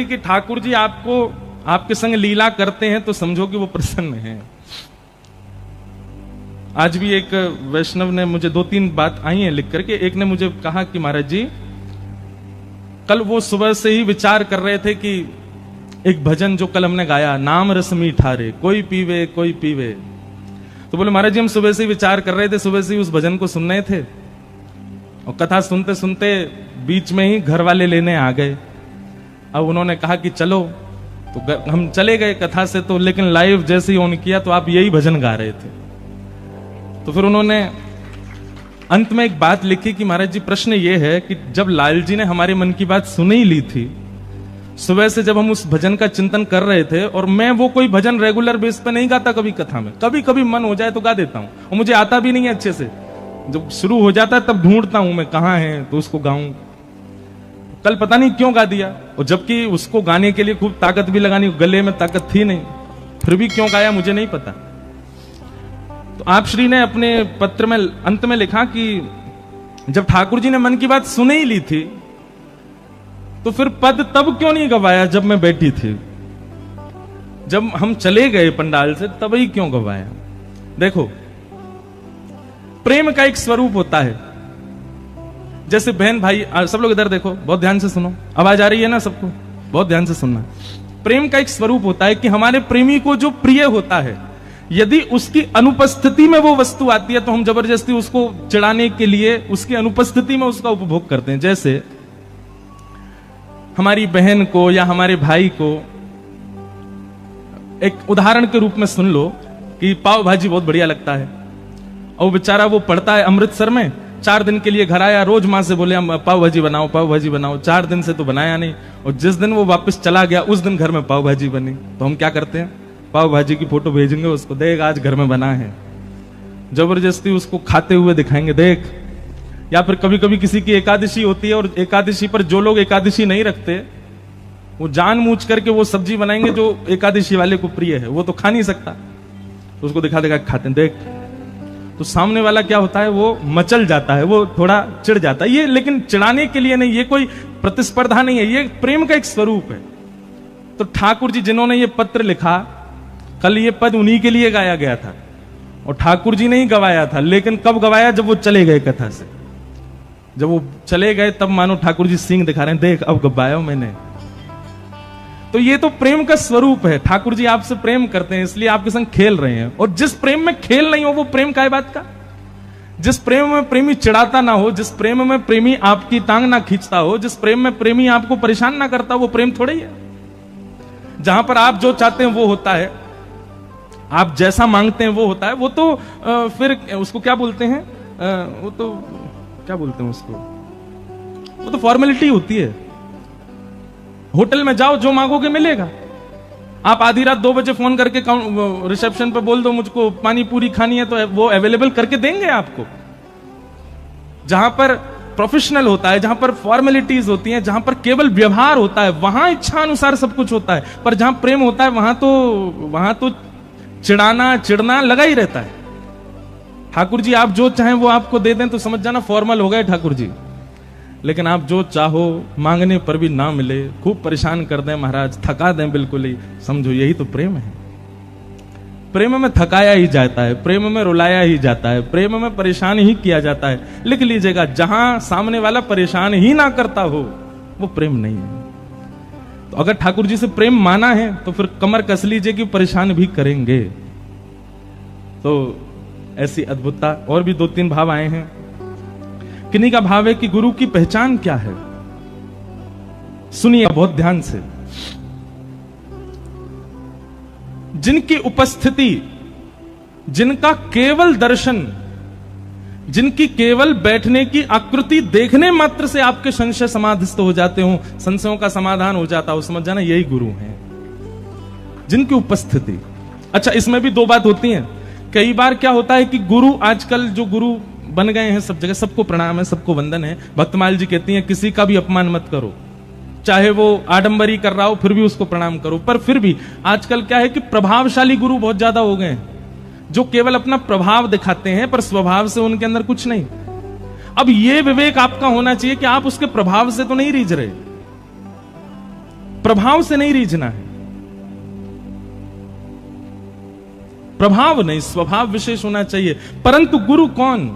कि ठाकुर जी आपको आपके संग लीला करते हैं तो समझो कि वो प्रसन्न हैं। आज भी एक वैष्णव ने मुझे 2-3 बात आई हैं लिख करके। एक ने मुझे कहा कि महाराज जी, कल वो सुबह से ही विचार कर रहे थे कि एक भजन जो कल हमने गाया, नाम रस मीठा रे कोई पीवे कोई पीवे, तो बोले महाराज जी हम सुबह से ही विचार कर रहे थे, सुबह से ही उस भजन को सुन रहे थे और कथा सुनते सुनते बीच में ही घर वाले लेने आ गए। अब उन्होंने कहा कि चलो, तो हम चले गए कथा से, तो लेकिन लाइव जैसे ही ऑन किया तो आप यही भजन गा रहे थे। तो फिर उन्होंने अंत में एक बात लिखी कि महाराज जी प्रश्न ये है कि जब लाल जी ने हमारे मन की बात सुन ही ली थी, सुबह से जब हम उस भजन का चिंतन कर रहे थे, और मैं वो कोई भजन रेगुलर बेस पे नहीं गाता, कभी कथा में कभी कभी मन हो जाए तो गा देता हूं, और मुझे आता भी नहीं है अच्छे से। जब शुरू हो जाता है तब ढूंढता हूं मैं कहां है तो उसको गाऊं। कल पता नहीं क्यों गा दिया, और जबकि उसको गाने के लिए खूब ताकत भी लगानी, गले में ताकत थी नहीं, फिर भी क्यों गाया मुझे नहीं पता। तो आप श्री ने अपने पत्र में अंत में लिखा कि जब ठाकुर जी ने मन की बात सुन ही ली थी तो फिर पद तब क्यों नहीं गवाया जब मैं बैठी थी, जब हम चले गए पंडाल से तब ही क्यों गवाया। देखो, प्रेम का एक स्वरूप होता है, जैसे बहन भाई, सब लोग इधर देखो, बहुत ध्यान से सुनो, आवाज आ रही है ना सबको, बहुत ध्यान से सुनना। प्रेम का एक स्वरूप होता है कि हमारे प्रेमी को जो प्रिय होता है, यदि उसकी अनुपस्थिति में वो वस्तु आती है तो हम जबरदस्ती उसको चिढ़ाने के लिए उसकी अनुपस्थिति में उसका उपभोग करते हैं। जैसे हमारी बहन को या हमारे भाई को, एक उदाहरण के रूप में सुन लो कि पाव भाजी बहुत बढ़िया लगता है, और बेचारा वो पढ़ता है अमृतसर में, 4 दिन के लिए घर आया, रोज मां से बोले पाव भाजी बनाओ पाव भाजी बनाओ, 4 दिन से तो बनाया नहीं, और जिस दिन वो वापस चला गया उस दिन घर में पाव भाजी बनी। तो हम क्या करते हैं, पाव भाजी की फोटो भेजेंगे उसको, देख आज घर में बना है, जबरदस्ती उसको खाते हुए दिखाएंगे देख। या फिर कभी कभी किसी की एकादशी होती है, और एकादशी पर जो लोग एकादशी नहीं रखते वो जानबूझ करके वो सब्जी बनाएंगे जो एकादशी वाले को प्रिय है, वो तो खा नहीं सकता, तो उसको दिखा दिखा खाते हैं देख। तो सामने वाला क्या होता है, वो मचल जाता है, वो थोड़ा चिढ़ जाता है। ये लेकिन चिढ़ाने के लिए नहीं, ये कोई प्रतिस्पर्धा नहीं है, ये प्रेम का एक स्वरूप है। तो ठाकुर जी जिन्होंने ये पत्र लिखा, कल ये पद उन्हीं के लिए गाया गया था, और ठाकुर जी ने ही गवाया था, लेकिन कब गवाया, जब वो चले गए कथा से। जब वो चले गए तब मानो ठाकुर जी सींग दिखा रहे हैं, देख अब गवाया मैंने। तो ये तो प्रेम का स्वरूप है, ठाकुर जी आपसे प्रेम करते हैं इसलिए आपके संग खेल रहे हैं। और जिस प्रेम में खेल नहीं हो वो प्रेम काय बात का। जिस प्रेम में प्रेमी चिढ़ाता ना हो, जिस प्रेम में प्रेमी आपकी टांग ना खींचता हो, जिस प्रेम में प्रेमी आपको परेशान ना करता, वो प्रेम थोड़ा ही है। जहां पर आप जो चाहते हैं वो होता है, आप जैसा मांगते हैं वो होता है, वो तो फिर उसको क्या बोलते हैं, वो तो क्या बोलते हैं उसको, वो तो फॉर्मेलिटी होती है। होटल में जाओ, जो मांगोगे मिलेगा। आप आधी रात 2 बजे फोन करके रिसेप्शन पे बोल दो मुझको पानी पूरी खानी है, तो वो अवेलेबल करके देंगे आपको। जहां पर प्रोफेशनल होता है, जहां पर फॉर्मेलिटीज होती हैं, जहां पर केवल व्यवहार होता है, वहां इच्छा अनुसार सब कुछ होता है। पर जहां प्रेम होता है वहां तो चिढ़ाना चिढ़ना लगा ही रहता है। ठाकुर जी आप जो चाहें वो आपको दे दें तो समझ जाना फॉर्मल हो गए ठाकुर जी। लेकिन आप जो चाहो मांगने पर भी ना मिले, खूब परेशान कर दें महाराज, थका दें बिल्कुल ही, समझो यही तो प्रेम है। प्रेम में थकाया ही जाता है, प्रेम में रुलाया ही जाता है, प्रेम में परेशान ही किया जाता है। लिख लीजिएगा, जहां सामने वाला परेशान ही ना करता हो वो प्रेम नहीं है। तो अगर ठाकुर जी से प्रेम माना है तो फिर कमर कस लीजिए कि परेशान भी करेंगे। तो ऐसी अद्भुतता। और भी 2-3 भाव आए हैं। किन्हीं का भाव है कि गुरु की पहचान क्या है, सुनिए बहुत ध्यान से। जिनकी उपस्थिति, जिनका केवल दर्शन, जिनकी केवल बैठने की आकृति देखने मात्र से आपके संशय समाधिस्थ हो जाते हो, संशयों का समाधान हो जाता हो, समझ जाना यही गुरु हैं, जिनकी उपस्थिति। अच्छा, इसमें भी 2 बात होती हैं। कई बार क्या होता है कि गुरु, आजकल जो गुरु बन गए हैं सब जगह, सबको प्रणाम है, सबको वंदन है। भक्तमाल जी कहती हैं किसी का भी अपमान मत करो, चाहे वो आडंबरी कर रहा हो फिर भी उसको प्रणाम करो। पर फिर भी आजकल क्या है कि प्रभावशाली गुरु बहुत ज्यादा हो गए हैं, जो केवल अपना प्रभाव दिखाते हैं पर स्वभाव से उनके अंदर कुछ नहीं। अब ये विवेक आपका होना चाहिए कि आप उसके प्रभाव से तो नहीं रीझ रहे, प्रभाव से नहीं रीझना है, प्रभाव नहीं, स्वभाव विशेष होना चाहिए। परंतु गुरु कौन,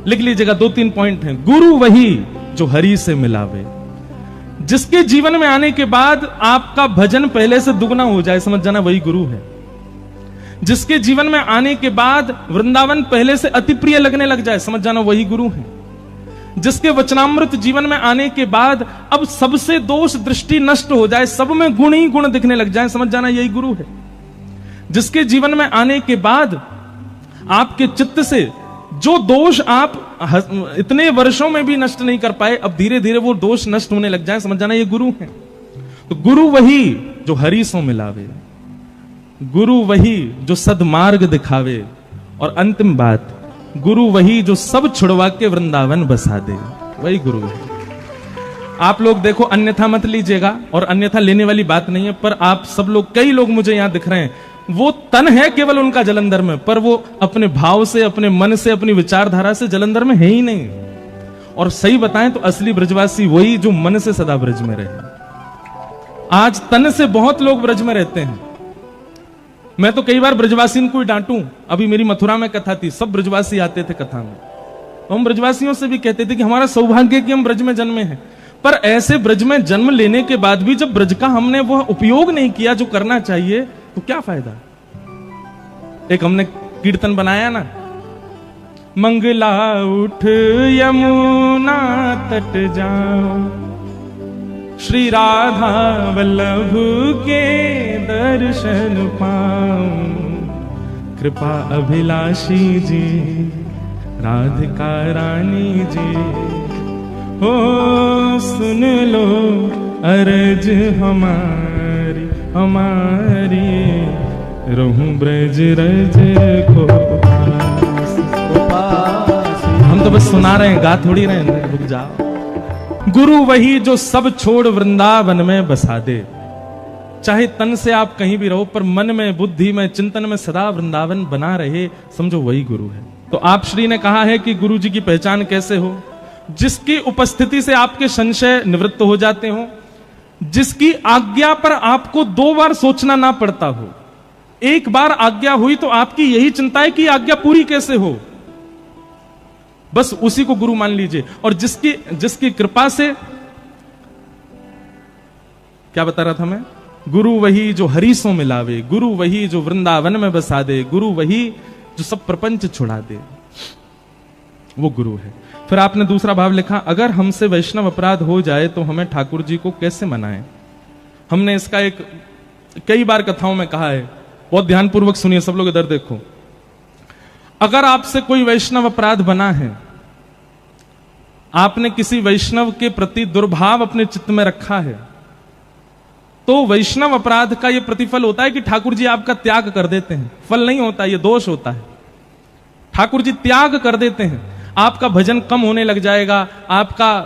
लिख लीजिएगा, 2-3 पॉइंट हैं। गुरु वही जो हरि से मिलावे, जिसके जीवन में आने के बाद आपका भजन पहले से दुगना हो जाए, समझ जाना वही गुरु है। जिसके जीवन में आने के बाद वृंदावन पहले से अति प्रिय लगने लग जाए, समझ जाना वही गुरु है। जिसके वचनामृत जीवन में आने के बाद अब सबसे दोष दृष्टि नष्ट हो जाए, सब में गुण ही गुण दिखने लग जाए, समझ जाना यही गुरु है। जिसके जीवन में आने के बाद आपके चित्त से जो दोष आप इतने वर्षों में भी नष्ट नहीं कर पाए, अब धीरे धीरे वो दोष नष्ट होने लग जाए, समझ जाना ये गुरु है। तो गुरु वही जो हरि सो मिलावे, गुरु वही जो सदमार्ग दिखावे, और अंतिम बात, गुरु वही जो सब छुड़वा के वृंदावन बसा दे, वही गुरु है। आप लोग देखो, अन्यथा मत लीजिएगा, और अन्यथा लेने वाली बात नहीं है, पर आप सब लोग, कई लोग मुझे यहां दिख रहे हैं, वो तन है केवल उनका जलंधर में, पर वो अपने भाव से, अपने मन से, अपनी विचारधारा से जलंधर में है ही नहीं। और सही बताएं तो असली ब्रजवासी वही जो मन से सदा ब्रज में रहे। आज तन से बहुत लोग ब्रज में रहते हैं। मैं तो कई बार ब्रजवासी को ही डांटूं। अभी मेरी मथुरा में कथा थी, सब ब्रजवासी आते थे कथा में, तो हम ब्रजवासियों से भी कहते थे कि हमारा सौभाग्य कि हम ब्रज में जन्मे हैं। पर ऐसे ब्रज में जन्म लेने के बाद भी जब ब्रज का हमने वह उपयोग नहीं किया जो करना चाहिए, तो क्या फायदा। एक हमने कीर्तन बनाया ना, मंगला उठ यमुना तट जाओ, श्री राधा वल्लभ के दर्शन पाऊं, कृपा अभिलाषी जी राधिका रानी जी, हो सुन लो अरज हमारी हमारी, रहूं ब्रज रज को पास। हम तो बस सुना रहे हैं, गा थोड़ी रहे हैं, रुक जाओ। गुरु वही जो सब छोड़ वृंदावन में बसा दे। चाहे तन से आप कहीं भी रहो, पर मन में, बुद्धि में, चिंतन में सदा वृंदावन बना रहे, समझो वही गुरु है। तो आप श्री ने कहा है कि गुरु जी की पहचान कैसे हो? जिसकी उपस्थिति से आपके संशय निवृत्त हो जाते हो, जिसकी आज्ञा पर आपको 2 बार सोचना ना पड़ता हो। एक बार आज्ञा हुई तो आपकी यही चिंता है कि आज्ञा पूरी कैसे हो, बस उसी को गुरु मान लीजिए। और जिसकी कृपा से, क्या बता रहा था मैं, गुरु वही जो हरि सो मिलावे, गुरु वही जो वृंदावन में बसा दे, गुरु वही जो सब प्रपंच छुड़ा दे, वो गुरु है। फिर आपने दूसरा भाव लिखा, अगर हमसे वैष्णव अपराध हो जाए तो हमें ठाकुर जी को कैसे मनाएं। हमने इसका एक कई बार कथाओं में कहा है, बहुत ध्यानपूर्वक सुनिए सब लोग, इधर देखो। अगर आपसे कोई वैष्णव अपराध बना है, आपने किसी वैष्णव के प्रति दुर्भाव अपने चित्त में रखा है, तो वैष्णव अपराध का यह प्रतिफल होता है कि ठाकुर जी आपका त्याग कर देते हैं। फल नहीं होता, यह दोष होता है। ठाकुर जी त्याग कर देते हैं, आपका भजन कम होने लग जाएगा, आपका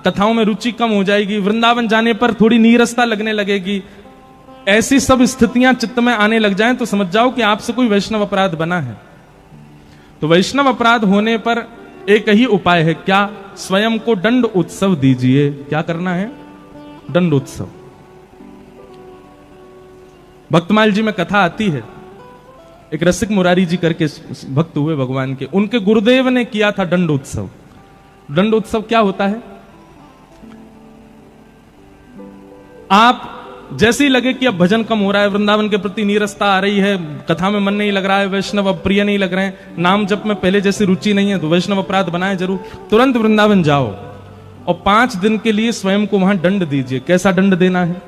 कथाओं में रुचि कम हो जाएगी, वृंदावन जाने पर थोड़ी नीरसता लगने लगेगी। ऐसी सब स्थितियां चित्त में आने लग जाएं तो समझ जाओ कि आपसे कोई वैष्णव अपराध बना है। तो वैष्णव अपराध होने पर एक ही उपाय है, क्या? स्वयं को दंड उत्सव दीजिए। क्या करना है? दंड उत्सव। भक्तमाल जी में कथा आती है, एक रसिक मुरारी जी करके भक्त हुए भगवान के, उनके गुरुदेव ने किया था दंड उत्सव। दंड उत्सव क्या होता है? आप जैसे ही लगे कि अब भजन कम हो रहा है, वृंदावन के प्रति नीरसता आ रही है, कथा में मन नहीं लग रहा है, वैष्णव अब प्रिय नहीं लग रहे हैं, नाम जप में पहले जैसी रुचि नहीं है, तो वैष्णव अपराध बनाए जरूर, तुरंत वृंदावन जाओ और 5 दिन के लिए स्वयं को वहां दंड दीजिए। कैसा दंड देना है?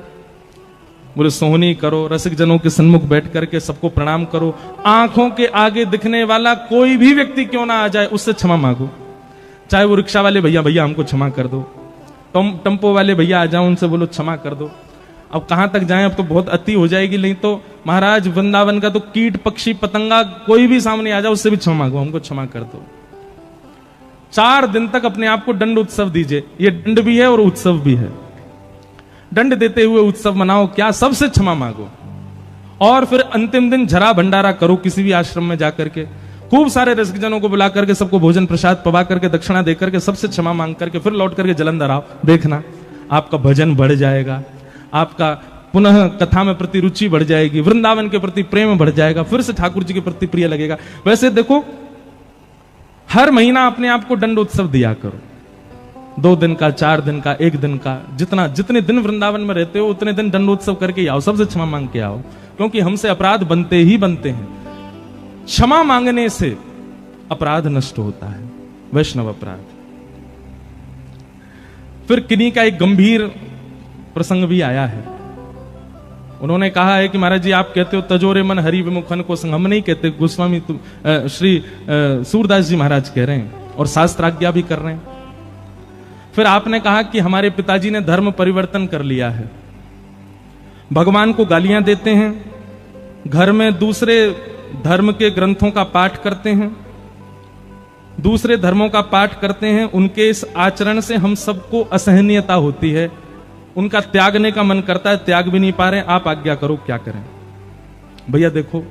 बोले सोहनी करो, रसिक जनों के सन्मुख बैठ करके सबको प्रणाम करो, आंखों के आगे दिखने वाला कोई भी व्यक्ति क्यों ना आ जाए उससे क्षमा मांगो। चाहे वो रिक्शा वाले भैया, भैया हमको क्षमा कर दो, टेम्पो वाले भैया आ जाओ, उनसे बोलो क्षमा कर दो। अब कहां तक जाएं, अब तो बहुत अति हो जाएगी, नहीं तो महाराज वृंदावन का तो कीट पक्षी पतंगा कोई भी सामने आ जाए उससे भी क्षमा मांगो, हमको क्षमा कर दो। 4 दिन तक अपने आप को दंड उत्सव दीजिए। ये दंड भी है और उत्सव भी है। दंड देते हुए उत्सव मनाओ, क्या? सबसे क्षमा मांगो। और फिर अंतिम दिन झरा भंडारा करो किसी भी आश्रम में जाकर के, खूब सारे रसिक जनों को बुला करके सबको भोजन प्रसाद पवा करके, दक्षिणा देकर के, सबसे क्षमा मांग करके फिर लौट करके जलंधर आओ। देखना आपका भजन बढ़ जाएगा, आपका पुनः कथा में प्रति रुचि बढ़ जाएगी, वृंदावन के प्रति प्रेम बढ़ जाएगा, फिर से ठाकुर जी के प्रति प्रिय लगेगा। वैसे देखो, हर महीना अपने आप को दंड उत्सव दिया करो, 2 दिन का, 4 दिन का, 1 दिन का, जितने दिन वृंदावन में रहते हो उतने दिन दंडोत्सव करके आओ, सबसे क्षमा मांग के आओ, क्योंकि हमसे अपराध बनते ही बनते हैं। क्षमा मांगने से अपराध नष्ट होता है, वैष्णव अपराध। फिर किन्हीं का एक गंभीर प्रसंग भी आया है। उन्होंने कहा है कि महाराज जी आप कहते हो तजोरे मन हरि विमुखन को संग, हम नहीं कहते, गोस्वामी श्री सूरदास जी महाराज कह रहे हैं और शास्त्राज्ञा भी कर रहे हैं। फिर आपने कहा कि हमारे पिताजी ने धर्म परिवर्तन कर लिया है, भगवान को गालियां देते हैं, घर में दूसरे धर्म के ग्रंथों का पाठ करते हैं, दूसरे धर्मों का पाठ करते हैं, उनके इस आचरण से हम सबको असहनीयता होती है, उनका त्यागने का मन करता है, त्याग भी नहीं पा रहे, आप आज्ञा करो क्या करें। भैया देखो,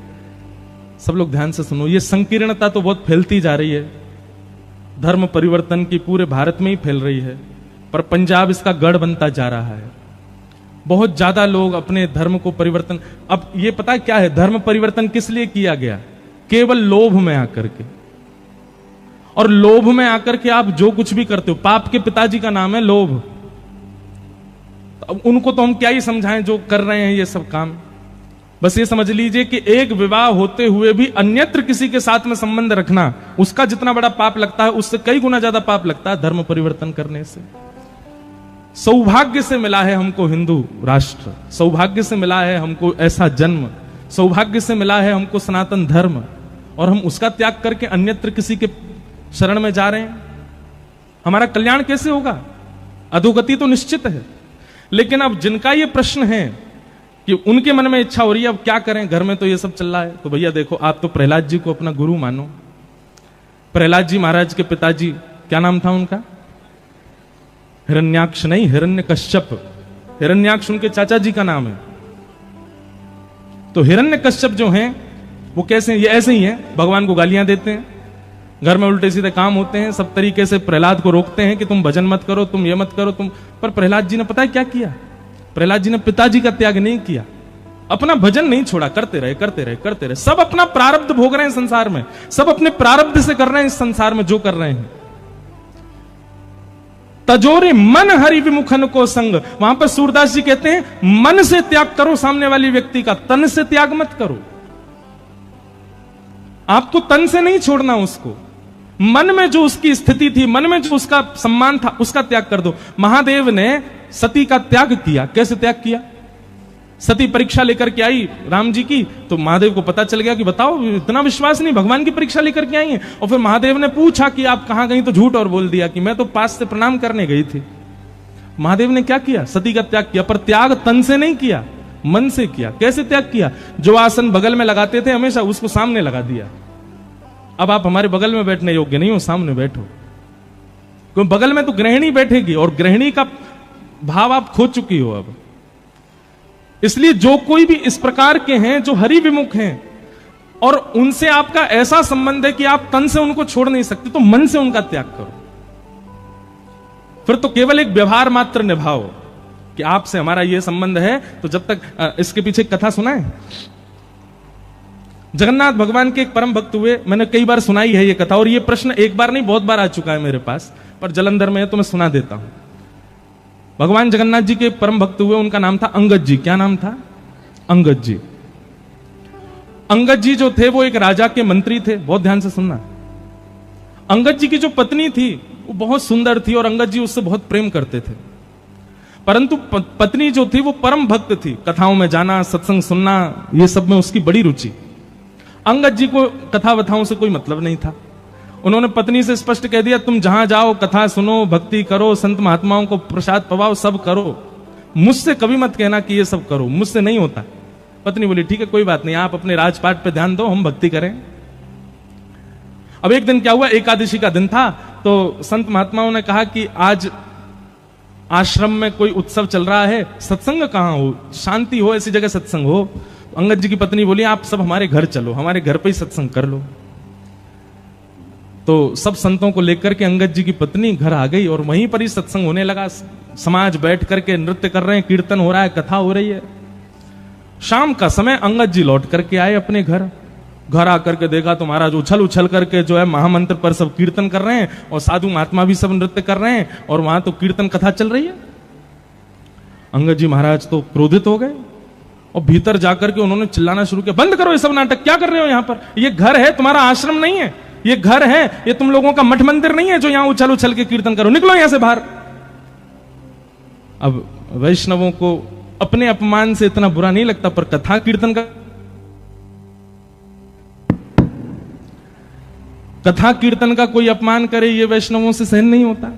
सब लोग ध्यान से सुनो, ये संकीर्णता तो बहुत फैलती जा रही है, धर्म परिवर्तन की पूरे भारत में ही फैल रही है, पर पंजाब इसका गढ़ बनता जा रहा है। बहुत ज्यादा लोग अपने धर्म को परिवर्तन, अब ये पता क्या है, धर्म परिवर्तन किस लिए किया गया? केवल लोभ में आकर के, और लोभ में आकर के आप जो कुछ भी करते हो, पाप के पिताजी का नाम है लोभ। अब उनको तो हम क्या ही समझाएं जो कर रहे हैं ये सब काम। बस ये समझ लीजिए कि एक विवाह होते हुए भी अन्यत्र किसी के साथ में संबंध रखना, उसका जितना बड़ा पाप लगता है उससे कई गुना ज्यादा पाप लगता है धर्म परिवर्तन करने से। सौभाग्य से मिला है हमको हिंदू राष्ट्र, सौभाग्य से मिला है हमको ऐसा जन्म, सौभाग्य से मिला है हमको सनातन धर्म, और हम उसका त्याग करके अन्यत्र किसी के शरण में जा रहे हैं। हमारा कल्याण कैसे होगा? अधोगति तो निश्चित है। लेकिन अब जिनका ये प्रश्न है कि उनके मन में इच्छा हो रही है अब क्या करें, घर में तो ये सब चल रहा है, तो भैया देखो, आप तो प्रहलाद जी को अपना गुरु मानो। प्रहलाद जी महाराज के पिताजी, क्या नाम था उनका? हिरण्याक्ष नहीं, हिरण्यकश्यप। हिरण्याक्ष उनके चाचा जी का नाम है। तो हिरण्यकश्यप जो हैं वो कैसे हैं? ये ऐसे ही हैं, भगवान को गालियां देते हैं, घर में उल्टे सीधे काम होते हैं, सब तरीके से प्रहलाद को रोकते हैं कि तुम भजन मत करो, तुम ये मत करो, तुम। पर प्रहलाद जी ने पता है क्या किया? प्रहलाद जी ने पिताजी का त्याग नहीं किया, अपना भजन नहीं छोड़ा, करते रहे करते रहे करते रहे। सब अपना प्रारब्ध भोग रहे हैं संसार में, सब अपने प्रारब्ध से कर रहे हैं इस संसार में जो कर रहे हैं। तजोरे मन हरि विमुखन को संग, वहां पर सूरदास जी कहते हैं मन से त्याग करो सामने वाली व्यक्ति का, तन से त्याग मत करो। आपको तन से नहीं छोड़ना उसको, मन में जो उसकी स्थिति थी, मन में जो उसका सम्मान था, उसका त्याग कर दो। महादेव ने सती का त्याग किया। कैसे त्याग किया? सती परीक्षा लेकर के आई राम जी की, तो महादेव को पता चल गया कि बताओ इतना विश्वास नहीं, भगवान की परीक्षा लेकर के आई है। और फिर महादेव ने पूछा कि आप कहां गई, तो झूठ और बोल दिया कि मैं तो पास से प्रणाम करने गई थी। महादेव ने क्या किया? सती का त्याग किया, पर त्याग तन से नहीं किया, मन से किया। कैसे त्याग किया? जो आसन बगल में लगाते थे हमेशा, उसको सामने लगा दिया। अब आप हमारे बगल में बैठने योग्य नहीं हो, सामने बैठो, क्योंकि बगल में तो गृहिणी बैठेगी और गृहिणी का भाव आप खो चुकी हो अब। इसलिए जो कोई भी इस प्रकार के हैं जो हरि विमुख हैं और उनसे आपका ऐसा संबंध है कि आप तन से उनको छोड़ नहीं सकते, तो मन से उनका त्याग करो। फिर तो केवल एक व्यवहार मात्र निभाओ कि आपसे हमारा यह संबंध है। तो जब तक इसके पीछे कथा सुना है, जगन्नाथ भगवान के एक परम भक्त हुए, मैंने कई बार सुनाई है ये कथा, और ये प्रश्न एक बार नहीं बहुत बार आ चुका है मेरे पास, पर जलंधर में है तो मैं सुना देता हूं। भगवान जगन्नाथ जी के परम भक्त हुए, उनका नाम था अंगद जी। क्या नाम था? अंगद जी। अंगद जी जो थे वो एक राजा के मंत्री थे। बहुत ध्यान से सुनना। अंगद जी की जो पत्नी थी वो बहुत सुंदर थी और अंगद जी उससे बहुत प्रेम करते थे, परंतु पत्नी जो थी वो परम भक्त थी, कथाओं में जाना, सत्संग सुनना, ये सब में उसकी बड़ी रुचि। अंगद जी को कथा वथाओं से कोई मतलब नहीं था। उन्होंने पत्नी से स्पष्ट कह दिया, तुम जहां जाओ कथा सुनो, भक्ति करो, संत महात्माओं को प्रसाद पवाओ, सब करो, मुझसे कभी मत कहना कि ये सब करो, मुझसे नहीं होता। पत्नी बोली ठीक है कोई बात नहीं, आप अपने राजपाट पे ध्यान दो, हम भक्ति करें। अब एक दिन क्या हुआ, एकादशी का दिन था, तो संत महात्माओं ने कहा कि आज आश्रम में कोई उत्सव चल रहा है, सत्संग कहां हो, शांति हो, ऐसी जगह सत्संग हो। अंगद जी की पत्नी बोली आप सब हमारे घर चलो, हमारे घर पे ही सत्संग कर लो। तो सब संतों को लेकर के अंगद जी की पत्नी घर आ गई और वहीं पर ही सत्संग होने लगा। समाज बैठ करके नृत्य कर रहे हैं, कीर्तन हो रहा है, कथा हो रही है। शाम का समय अंगद जी लौट करके आए अपने घर। घर आकर के देखा तो महाराज उछल उछल करके जो है महामंत्र पर सब कीर्तन कर रहे हैं और साधु महात्मा भी सब नृत्य कर रहे हैं और वहां तो कीर्तन कथा चल रही है। अंगद जी महाराज तो क्रोधित हो गए और भीतर जाकर के उन्होंने चिल्लाना शुरू किया, बंद करो ये सब नाटक, क्या कर रहे हो यहां पर? ये घर है, तुम्हारा आश्रम नहीं है। ये घर है, ये तुम लोगों का मठ मंदिर नहीं है जो यहां उछल उछल के कीर्तन करो, निकलो यहां से बाहर। अब वैष्णवों को अपने अपमान से इतना बुरा नहीं लगता, पर कथा कीर्तन का कथा कीर्तन का कोई अपमान करे ये वैष्णवों से सहन नहीं होता।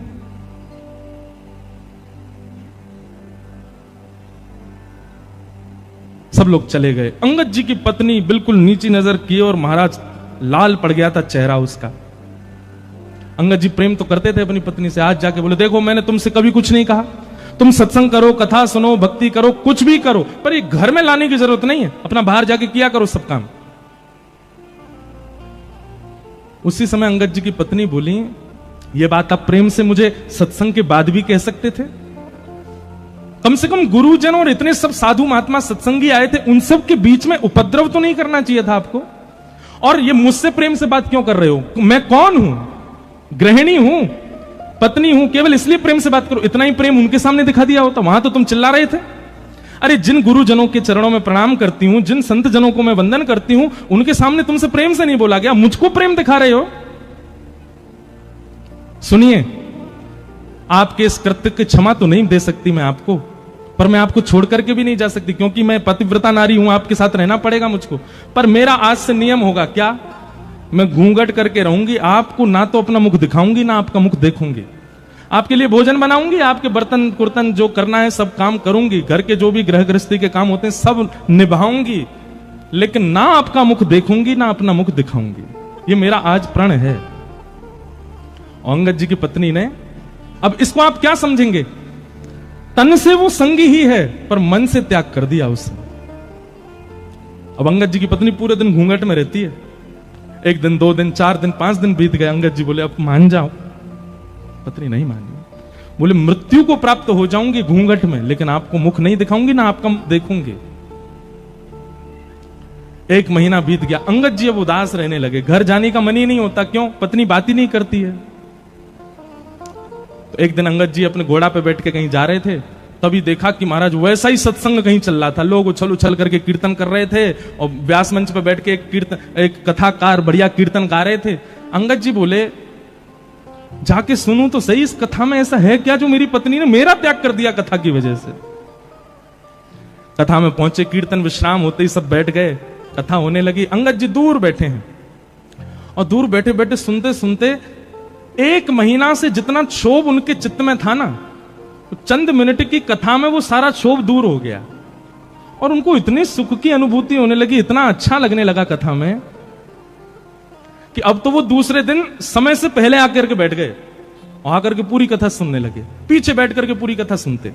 सब लोग चले गए। अंगद जी की पत्नी बिल्कुल नीची नजर किए और महाराज लाल पड़ गया था चेहरा उसका। अंगद जी प्रेम तो करते थे अपनी पत्नी से, आज जाके बोले देखो मैंने तुमसे कभी कुछ नहीं कहा, तुम सत्संग करो, कथा सुनो, भक्ति करो, कुछ भी करो, पर ये घर में लाने की जरूरत नहीं है, अपना बाहर जाके किया करो सब काम। उसी समय अंगद जी की पत्नी बोली, ये बात आप प्रेम से मुझे सत्संग के बाद भी कह सकते थे। कम से कम गुरुजन और इतने सब साधु महात्मा सत्संगी आए थे, उन सब के बीच में उपद्रव तो नहीं करना चाहिए था आपको। और ये मुझसे प्रेम से बात क्यों कर रहे हो? मैं कौन हूं? गृहिणी हूं, पत्नी हूं, केवल इसलिए प्रेम से बात करो। इतना ही प्रेम उनके सामने दिखा दिया होता, वहां तो तुम चिल्ला रहे थे। अरे जिन गुरुजनों के चरणों में प्रणाम करती हूं, जिन संत जनों को मैं वंदन करती हूं, उनके सामने तुमसे प्रेम से नहीं बोला गया, मुझको प्रेम दिखा रहे हो। सुनिए, आपके इस कृत्य की क्षमा तो नहीं दे सकती मैं आपको, पर मैं आपको छोड़ करके भी नहीं जा सकती, क्योंकि मैं पतिव्रता नारी हूं, आपके साथ रहना पड़ेगा मुझको। पर मेरा आज से नियम होगा क्या, मैं घूंघट करके रहूंगी, आपको ना तो अपना मुख दिखाऊंगी ना आपका मुख देखूंगी। आपके लिए भोजन बनाऊंगी, आपके बर्तन कुर्तन जो करना है सब काम करूंगी, घर के जो भी गृह गृहस्थी के काम होते हैं सब निभाऊंगी, लेकिन ना आपका मुख देखूंगी ना अपना मुख दिखाऊंगी। ये मेरा आज प्रण है। अंगद जी की पत्नी ने, अब इसको आप क्या समझेंगे, तन से वो संगी ही है पर मन से त्याग कर दिया उसने। अब अंगद जी की पत्नी पूरे दिन घूंघट में रहती है। एक दिन, 2 दिन, 4 दिन, 5 दिन बीत गए। अंगद जी बोले अब मान जाओ। पत्नी नहीं मानी, बोले मृत्यु को प्राप्त हो जाऊंगी घूंघट में, लेकिन आपको मुख नहीं दिखाऊंगी ना आपका मुख देखूंगी। 1 महीना बीत गया। अंगद जी अब उदास रहने लगे, घर जाने का मन ही नहीं होता। क्यों? पत्नी बात ही नहीं करती है। तो एक दिन अंगद जी अपने घोड़ा पे बैठ के कहीं जा रहे थे, तभी देखा कि महाराज वैसा ही सत्संग कहीं चल रहा था। लोग उछल उछल करके कीर्तन कर रहे थे और व्यास मंच पे बैठ के एक कथाकार बढ़िया कीर्तन गा रहे थे। अंगद जी बोले जाके सुनूं तो सही, इस कथा में ऐसा है क्या जो मेरी पत्नी ने मेरा त्याग कर दिया कथा की वजह से। कथा में पहुंचे, कीर्तन विश्राम होते ही सब बैठ गए, कथा होने लगी। अंगद जी दूर बैठे हैं और दूर बैठे बैठे सुनते सुनते 1 महीना से जितना क्षोभ उनके चित्त में था ना, तो चंद मिनट की कथा में वो सारा क्षोभ दूर हो गया और उनको इतनी सुख की अनुभूति होने लगी, इतना अच्छा लगने लगा कथा में कि अब तो वो दूसरे दिन समय से पहले आकर के बैठ गए और आकर के पूरी कथा सुनने लगे। पीछे बैठ करके पूरी कथा सुनते।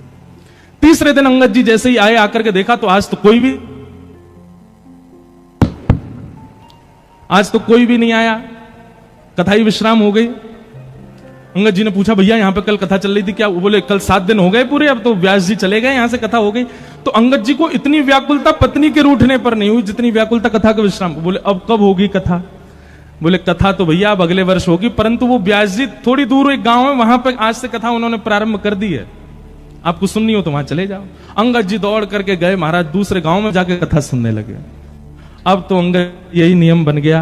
तीसरे दिन अंगद जी जैसे ही आए, आकर के देखा तो आज तो कोई भी नहीं आया, कथा ही विश्राम हो गई। अंगद जी ने पूछा भैया यहाँ पे कल कथा चल रही थी क्या? वो बोले कल 7 दिन हो गए पूरे, अब तो व्यास जी चले गए, यहां से कथा हो गई। तो अंगद जी को इतनी व्याकुलता पत्नी के रूठने पर नहीं हुई जितनी व्याकुलता कथा के विश्राम। बोले अब कब होगी कथा? बोले कथा तो भैया अब अगले वर्ष होगी, परंतु वो व्यास जी थोड़ी दूर एक गांव है, वहां पर आज से कथा उन्होंने प्रारंभ कर दी है, आपको सुननी हो तो वहां चले जाओ। अंगद जी दौड़ करके गए, महाराज दूसरे गांव में जाके कथा सुनने लगे। अब तो अंगद यही नियम बन गया,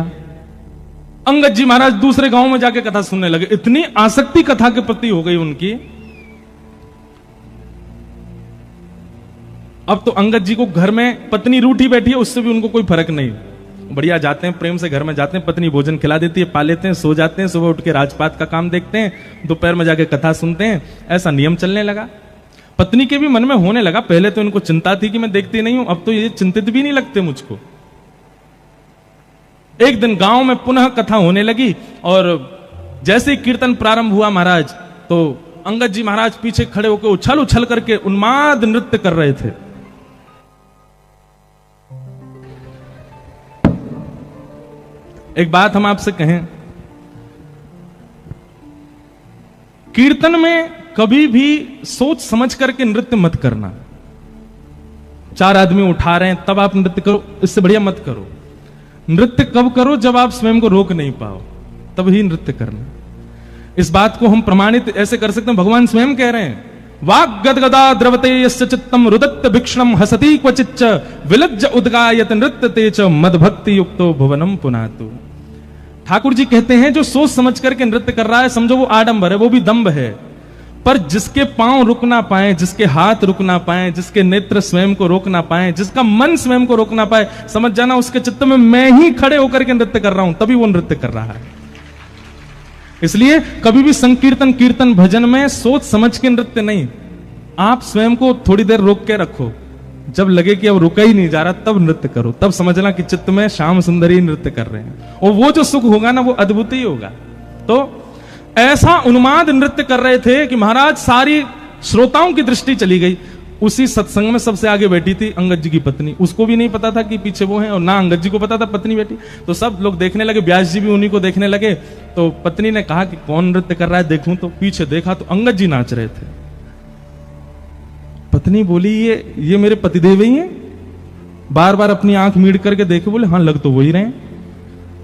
अंगद जी महाराज दूसरे गांव में जाके कथा सुनने लगे। इतनी आसक्ति कथा के प्रति हो गई उनकी। अब तो अंगद जी को घर में पत्नी रूठी बैठी है, उससे भी उनको कोई फर्क नहीं, बढ़िया जाते हैं, प्रेम से घर में जाते हैं, पत्नी भोजन खिला देती है, पा लेते हैं, सो जाते हैं, सुबह उठ के राजपाट का काम देखते हैं, दोपहर में जाके कथा सुनते हैं। ऐसा नियम चलने लगा। पत्नी के भी मन में होने लगा, पहले तो इनको चिंता थी कि मैं देखती नहीं हूं, अब तो ये चिंतित भी नहीं लगते मुझको। एक दिन गांव में पुनः कथा होने लगी और जैसे ही कीर्तन प्रारंभ हुआ महाराज, तो अंगद जी महाराज पीछे खड़े होकर उछल उछल करके उन्माद नृत्य कर रहे थे। एक बात हम आपसे कहें, कीर्तन में कभी भी सोच समझ करके नृत्य मत करना। 4 आदमी उठा रहे हैं तब आप नृत्य करो, इससे बढ़िया मत करो। नृत्य कब करो? जब आप स्वयं को रोक नहीं पाओ, तब ही नृत्य करना। इस बात को हम प्रमाणित ऐसे कर सकते हैं, भगवान स्वयं कह रहे हैं, वाग गदगदा द्रवते यस्य चित्तम रुदत्त भिक्षणम हसति क्वचिच्च विलज्ज उद्गायत नृत्य तेच मदभक्ति युक्तो भुवनम पुनातु। ठाकुर जी कहते हैं जो सोच समझ करके नृत्य कर रहा है, समझो वो आडंबर है, वो भी दंभ है। पर जिसके पांव रुक ना पाए, जिसके हाथ रुक ना पाए, जिसके नेत्र स्वयं को रोक ना पाए, जिसका मन स्वयं को रोक ना पाए, समझ जाना उसके चित्त में मैं ही खड़े होकर के नृत्य कर रहा हूं, तभी वो नृत्य कर रहा है। इसलिए कभी भी संकीर्तन, कीर्तन, भजन में सोच समझ के नृत्य नहीं। आप स्वयं को थोड़ी देर रोक के रखो, जब लगे कि अब रुका ही नहीं जा रहा तब नृत्य करो, तब समझना कि चित्त में श्याम सुंदरी नृत्य कर रहे हैं, और वो जो सुख होगा ना वो अद्भुत ही होगा। तो ऐसा उन्माद नृत्य कर रहे थे कि महाराज सारी श्रोताओं की दृष्टि चली गई। उसी सत्संग में सबसे आगे बैठी थी अंगद जी की पत्नी, उसको भी नहीं पता था कि पीछे वो है, और ना अंगद जी को पता था पत्नी बैठी। तो सब लोग देखने लगे, व्यास जी भी उन्हीं को देखने लगे। तो पत्नी ने कहा कि कौन नृत्य कर रहा है देखूं, तो पीछे देखा तो अंगद जी नाच रहे थे। पत्नी बोली ये मेरे पतिदेव ही हैं? बार बार अपनी आंख मीड़ करके देखे, बोले हाँ लग तो वही रहे।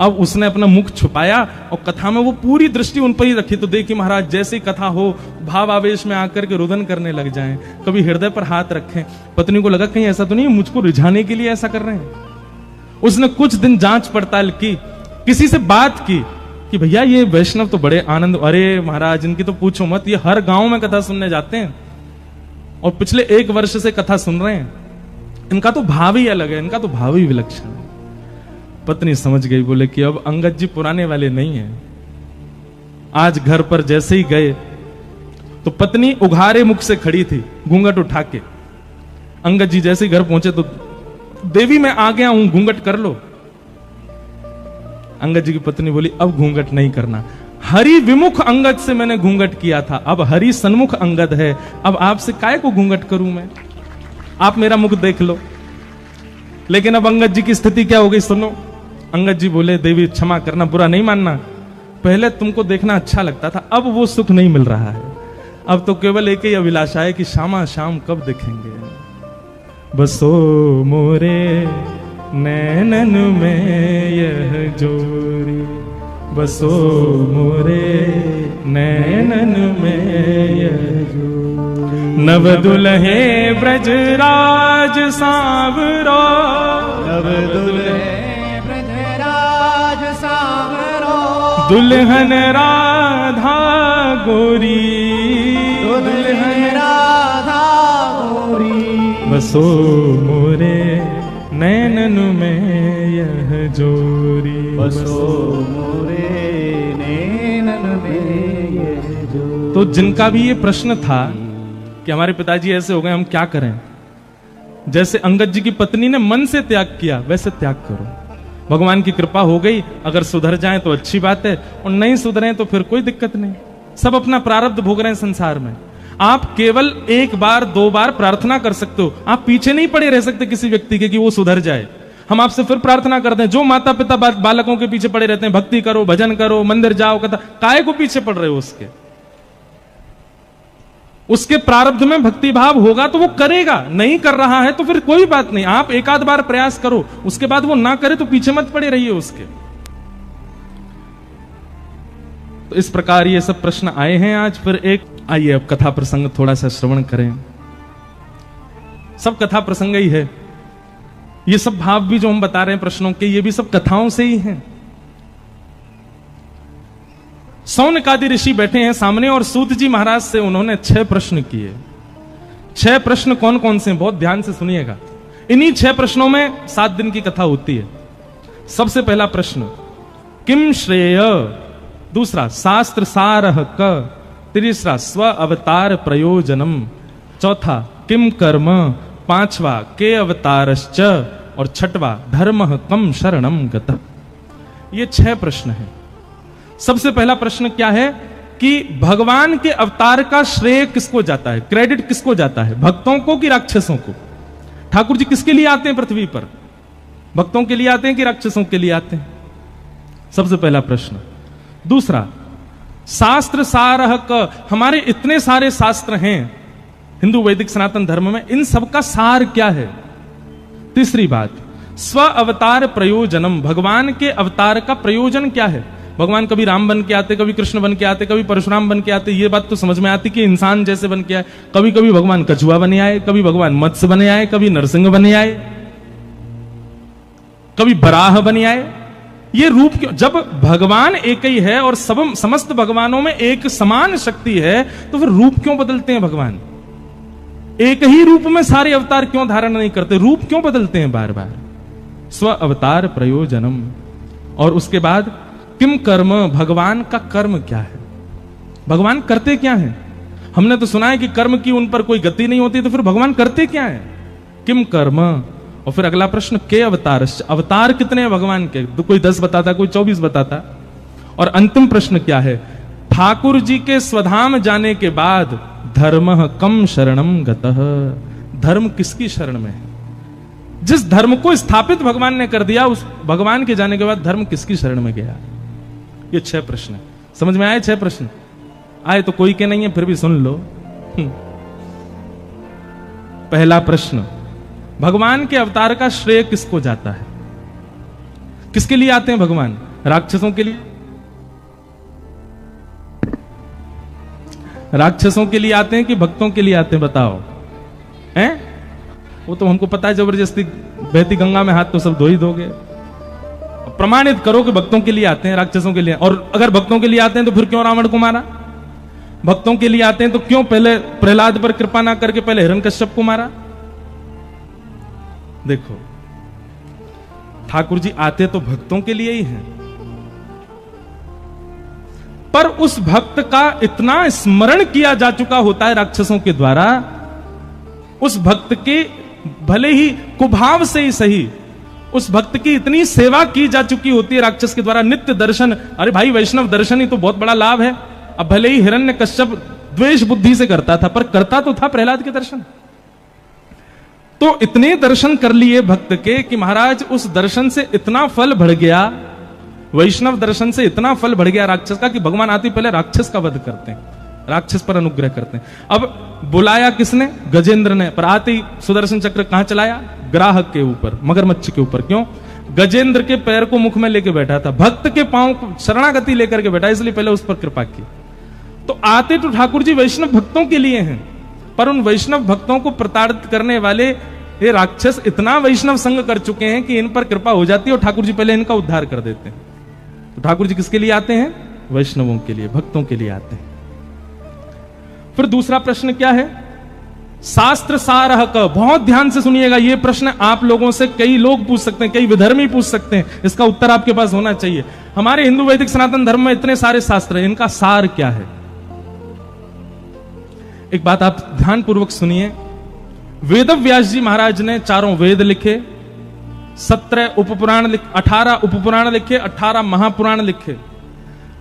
अब उसने अपना मुख छुपाया और कथा में वो पूरी दृष्टि उन पर ही रखी। तो देखिए महाराज, जैसी कथा हो भाव आवेश में आकर के रुदन करने लग जाएं, कभी हृदय पर हाथ रखें। पत्नी को लगा कहीं ऐसा तो नहीं मुझको रिझाने के लिए ऐसा कर रहे हैं। उसने कुछ दिन जांच पड़ताल की, किसी से बात की कि भैया ये वैष्णव तो बड़े आनंद, अरे महाराज इनकी तो पूछो मत, ये हर गांव में कथा सुनने जाते हैं और पिछले 1 वर्ष से कथा सुन रहे हैं। इनका तो भाव ही अलग है, इनका तो भाव ही विलक्षण है। पत्नी समझ गई, बोले कि अब अंगद जी पुराने वाले नहीं हैं। आज घर पर जैसे ही गए तो पत्नी उघारे मुख से खड़ी थी, घूंघट उठा के। अंगद जी जैसे ही घर पहुंचे तो देवी मैं आ गया हूं, घूंघट कर लो। अंगद जी की पत्नी बोली अब घूंघट नहीं करना, हरि विमुख अंगद से मैंने घूंघट किया था, अब हरि सन्मुख अंगद है, अब आपसे काय को घूंघट करूं मैं, आप मेरा मुख देख लो। लेकिन अब अंगद जी की स्थिति क्या हो गई सुनो। अंगद जी बोले देवी क्षमा करना, बुरा नहीं मानना, पहले तुमको देखना अच्छा लगता था, अब वो सुख नहीं मिल रहा है। अब तो केवल एक ही अभिलाषा है कि श्यामा श्याम कब देखेंगे। बसो मोरे नैनन में यह जोरी, बसो मोरे नैनन में यह जोरी। नव दुल्हे ब्रजराज सांवरो, नव दुल्हे ब्रजराज सांवरो, दुल्हन राधा गोरी, दुल्हन राधा गोरी। बसो मोरे नैनन में यह जोरी, बसो मोरे नैनन में यह जोरी। तो जिनका भी ये प्रश्न था कि हमारे पिताजी ऐसे हो गए, हम क्या करें, जैसे अंगद जी की पत्नी ने मन से त्याग किया वैसे त्याग करो। भगवान की कृपा हो गई, अगर सुधर जाएं तो अच्छी बात है, और नहीं सुधरे तो फिर कोई दिक्कत नहीं। सब अपना प्रारब्ध भोग रहे हैं संसार में। आप केवल 1 बार 2 बार प्रार्थना कर सकते हो, आप पीछे नहीं पड़े रह सकते किसी व्यक्ति के कि वो सुधर जाए। हम आपसे फिर प्रार्थना करते हैं, जो माता पिता बालकों के पीछे पड़े रहते हैं, भक्ति करो, भजन करो, मंदिर जाओ, कथा, काय को पीछे पड़ रहे हो उसके प्रारब्ध में भक्ति भाव होगा तो वो करेगा, नहीं कर रहा है तो फिर कोई बात नहीं, आप 1 आध बार प्रयास करो, उसके बाद वो ना करे तो पीछे मत पड़े रहिए उसके। तो इस प्रकार ये सब प्रश्न आए हैं आज। फिर एक आइए अब कथा प्रसंग थोड़ा सा श्रवण करें। सब कथा प्रसंग ही है, ये सब भाव भी जो हम बता रहे हैं प्रश्नों के, ये भी सब कथाओं से ही हैं। सौनकादि ऋषि बैठे हैं सामने और सूत जी महाराज से उन्होंने 6 प्रश्न किए। 6 प्रश्न कौन कौन से हैं, बहुत ध्यान से सुनिएगा। इन्हीं 6 प्रश्नों में 7 दिन की कथा होती है। सबसे पहला प्रश्न किम श्रेय, दूसरा शास्त्र सारह क, तीसरा स्व अवतार प्रयोजनम, चौथा किम कर्म, 5वां के अवतारश्च, और 6वां धर्म कम शरणम गतः। ये 6 प्रश्न हैं। सबसे पहला प्रश्न क्या है कि भगवान के अवतार का श्रेय किसको जाता है, क्रेडिट किसको जाता है, भक्तों को कि राक्षसों को? ठाकुर जी किसके लिए आते हैं पृथ्वी पर, भक्तों के लिए आते हैं कि राक्षसों के लिए आते हैं? सबसे पहला प्रश्न। दूसरा, शास्त्र सारह क, हमारे इतने सारे शास्त्र हैं हिंदू वैदिक सनातन धर्म में, इन सबका सार क्या है? तीसरी बात, स्व अवतार प्रयोजनम, भगवान के अवतार का प्रयोजन क्या है? भगवान कभी राम बन के आते, कभी कृष्ण बन के आते, कभी परशुराम बन के आते, ये बात तो समझ में आती कि इंसान जैसे बन के आए। कभी कभी भगवान कछुआ बने आए, कभी भगवान मत्स्य बने आए, कभी नरसिंह बने आए, कभी बराह बने आए। ये रूप क्यों? जब भगवान एक ही है और सब समस्त भगवानों में एक समान शक्ति है, तो फिर रूप क्यों बदलते हैं भगवान? एक ही रूप में सारे अवतार क्यों धारण नहीं करते? रूप क्यों बदलते हैं बार बार? स्व अवतार प्रयोजनम। और उसके बाद किम कर्म, भगवान का कर्म क्या है? भगवान करते क्या है? हमने तो सुना है कि कर्म की उन पर कोई गति नहीं होती, तो फिर भगवान करते क्या है? किम कर्म। और फिर अगला प्रश्न, के अवतार, अवतार कितने हैं भगवान के? तो कोई 10 बताता, कोई 24 बताता। और अंतिम प्रश्न क्या है? ठाकुर जी के स्वधाम जाने के बाद धर्म कम शरणम गतः, धर्म किसकी शरण में है? जिस धर्म को स्थापित भगवान ने कर दिया, उस भगवान के जाने के बाद धर्म किसकी शरण में गया? ये 6 प्रश्न है। समझ में आए? 6 प्रश्न आए तो कोई के नहीं है, फिर भी सुन लो। पहला प्रश्न, भगवान के अवतार का श्रेय किसको जाता है? किसके लिए आते हैं भगवान? राक्षसों के लिए? राक्षसों के लिए आते हैं कि भक्तों के लिए आते हैं? बताओ। हैं? वो तो हमको पता है, जबरदस्ती बहती गंगा में हाथ तो सब धो ही दोगे। प्रमाणित करो कि भक्तों के लिए आते हैं, राक्षसों के लिए। और अगर भक्तों के लिए आते हैं तो फिर क्यों रावण को मारा? भक्तों के लिए आते हैं तो क्यों पहले प्रहलाद पर कृपा ना करके पहले हिरण्यकश्यप को मारा? देखो, ठाकुर जी आते तो भक्तों के लिए ही हैं, पर उस भक्त का इतना स्मरण किया जा चुका होता है राक्षसों के द्वारा, उस भक्त के भले ही कुभाव से ही सही, उस भक्त की इतनी सेवा की जा चुकी होती है राक्षस के द्वारा, नित्य दर्शन। अरे भाई, वैष्णव दर्शन ही तो बहुत बड़ा लाभ है। अब भले ही हिरण्यकश्यप द्वेष बुद्धि से करता था, पर करता तो था प्रहलाद के दर्शन। तो इतने दर्शन कर लिए भक्त के कि महाराज उस दर्शन से इतना फल बढ़ गया, वैष्णव दर्शन से इतना फल बढ़ गया राक्षस का, कि भगवान आते पहले राक्षस का वध करते हैं, राक्षस पर अनुग्रह करते हैं। अब बुलाया किसने? गजेंद्र ने। पर आते ही सुदर्शन चक्र कहां चलाया? ग्राहक के ऊपर, मगरमच्छ के ऊपर। क्यों? गजेंद्र के पैर को मुख में लेके बैठा था, भक्त के पांव को शरणागति लेकर के बैठा, इसलिए पहले उस पर कृपा की। तो आते तो ठाकुर जी वैष्णव भक्तों के लिए हैं, पर उन वैष्णव भक्तों को प्रताड़ित करने वाले ये राक्षस इतना वैष्णव संग कर चुके हैं कि इन पर कृपा हो जाती है और ठाकुर जी पहले इनका उद्धार कर देते हैं। तो ठाकुर जी किसके लिए आते हैं? वैष्णवों के लिए, भक्तों के लिए आते हैं। फिर दूसरा प्रश्न क्या है? शास्त्र सारह क। बहुत ध्यान से सुनिएगा, यह प्रश्न आप लोगों से कई लोग पूछ सकते हैं, कई विधर्मी पूछ सकते हैं, इसका उत्तर आपके पास होना चाहिए। हमारे हिंदू वैदिक सनातन धर्म में इतने सारे शास्त्र हैं, इनका सार क्या है? एक बात आप ध्यानपूर्वक सुनिए। वेद व्यास जी महाराज ने 4 वेद लिखे, 17 उपपुराण 18 उपपुराण लिखे, 18 महापुराण लिखे।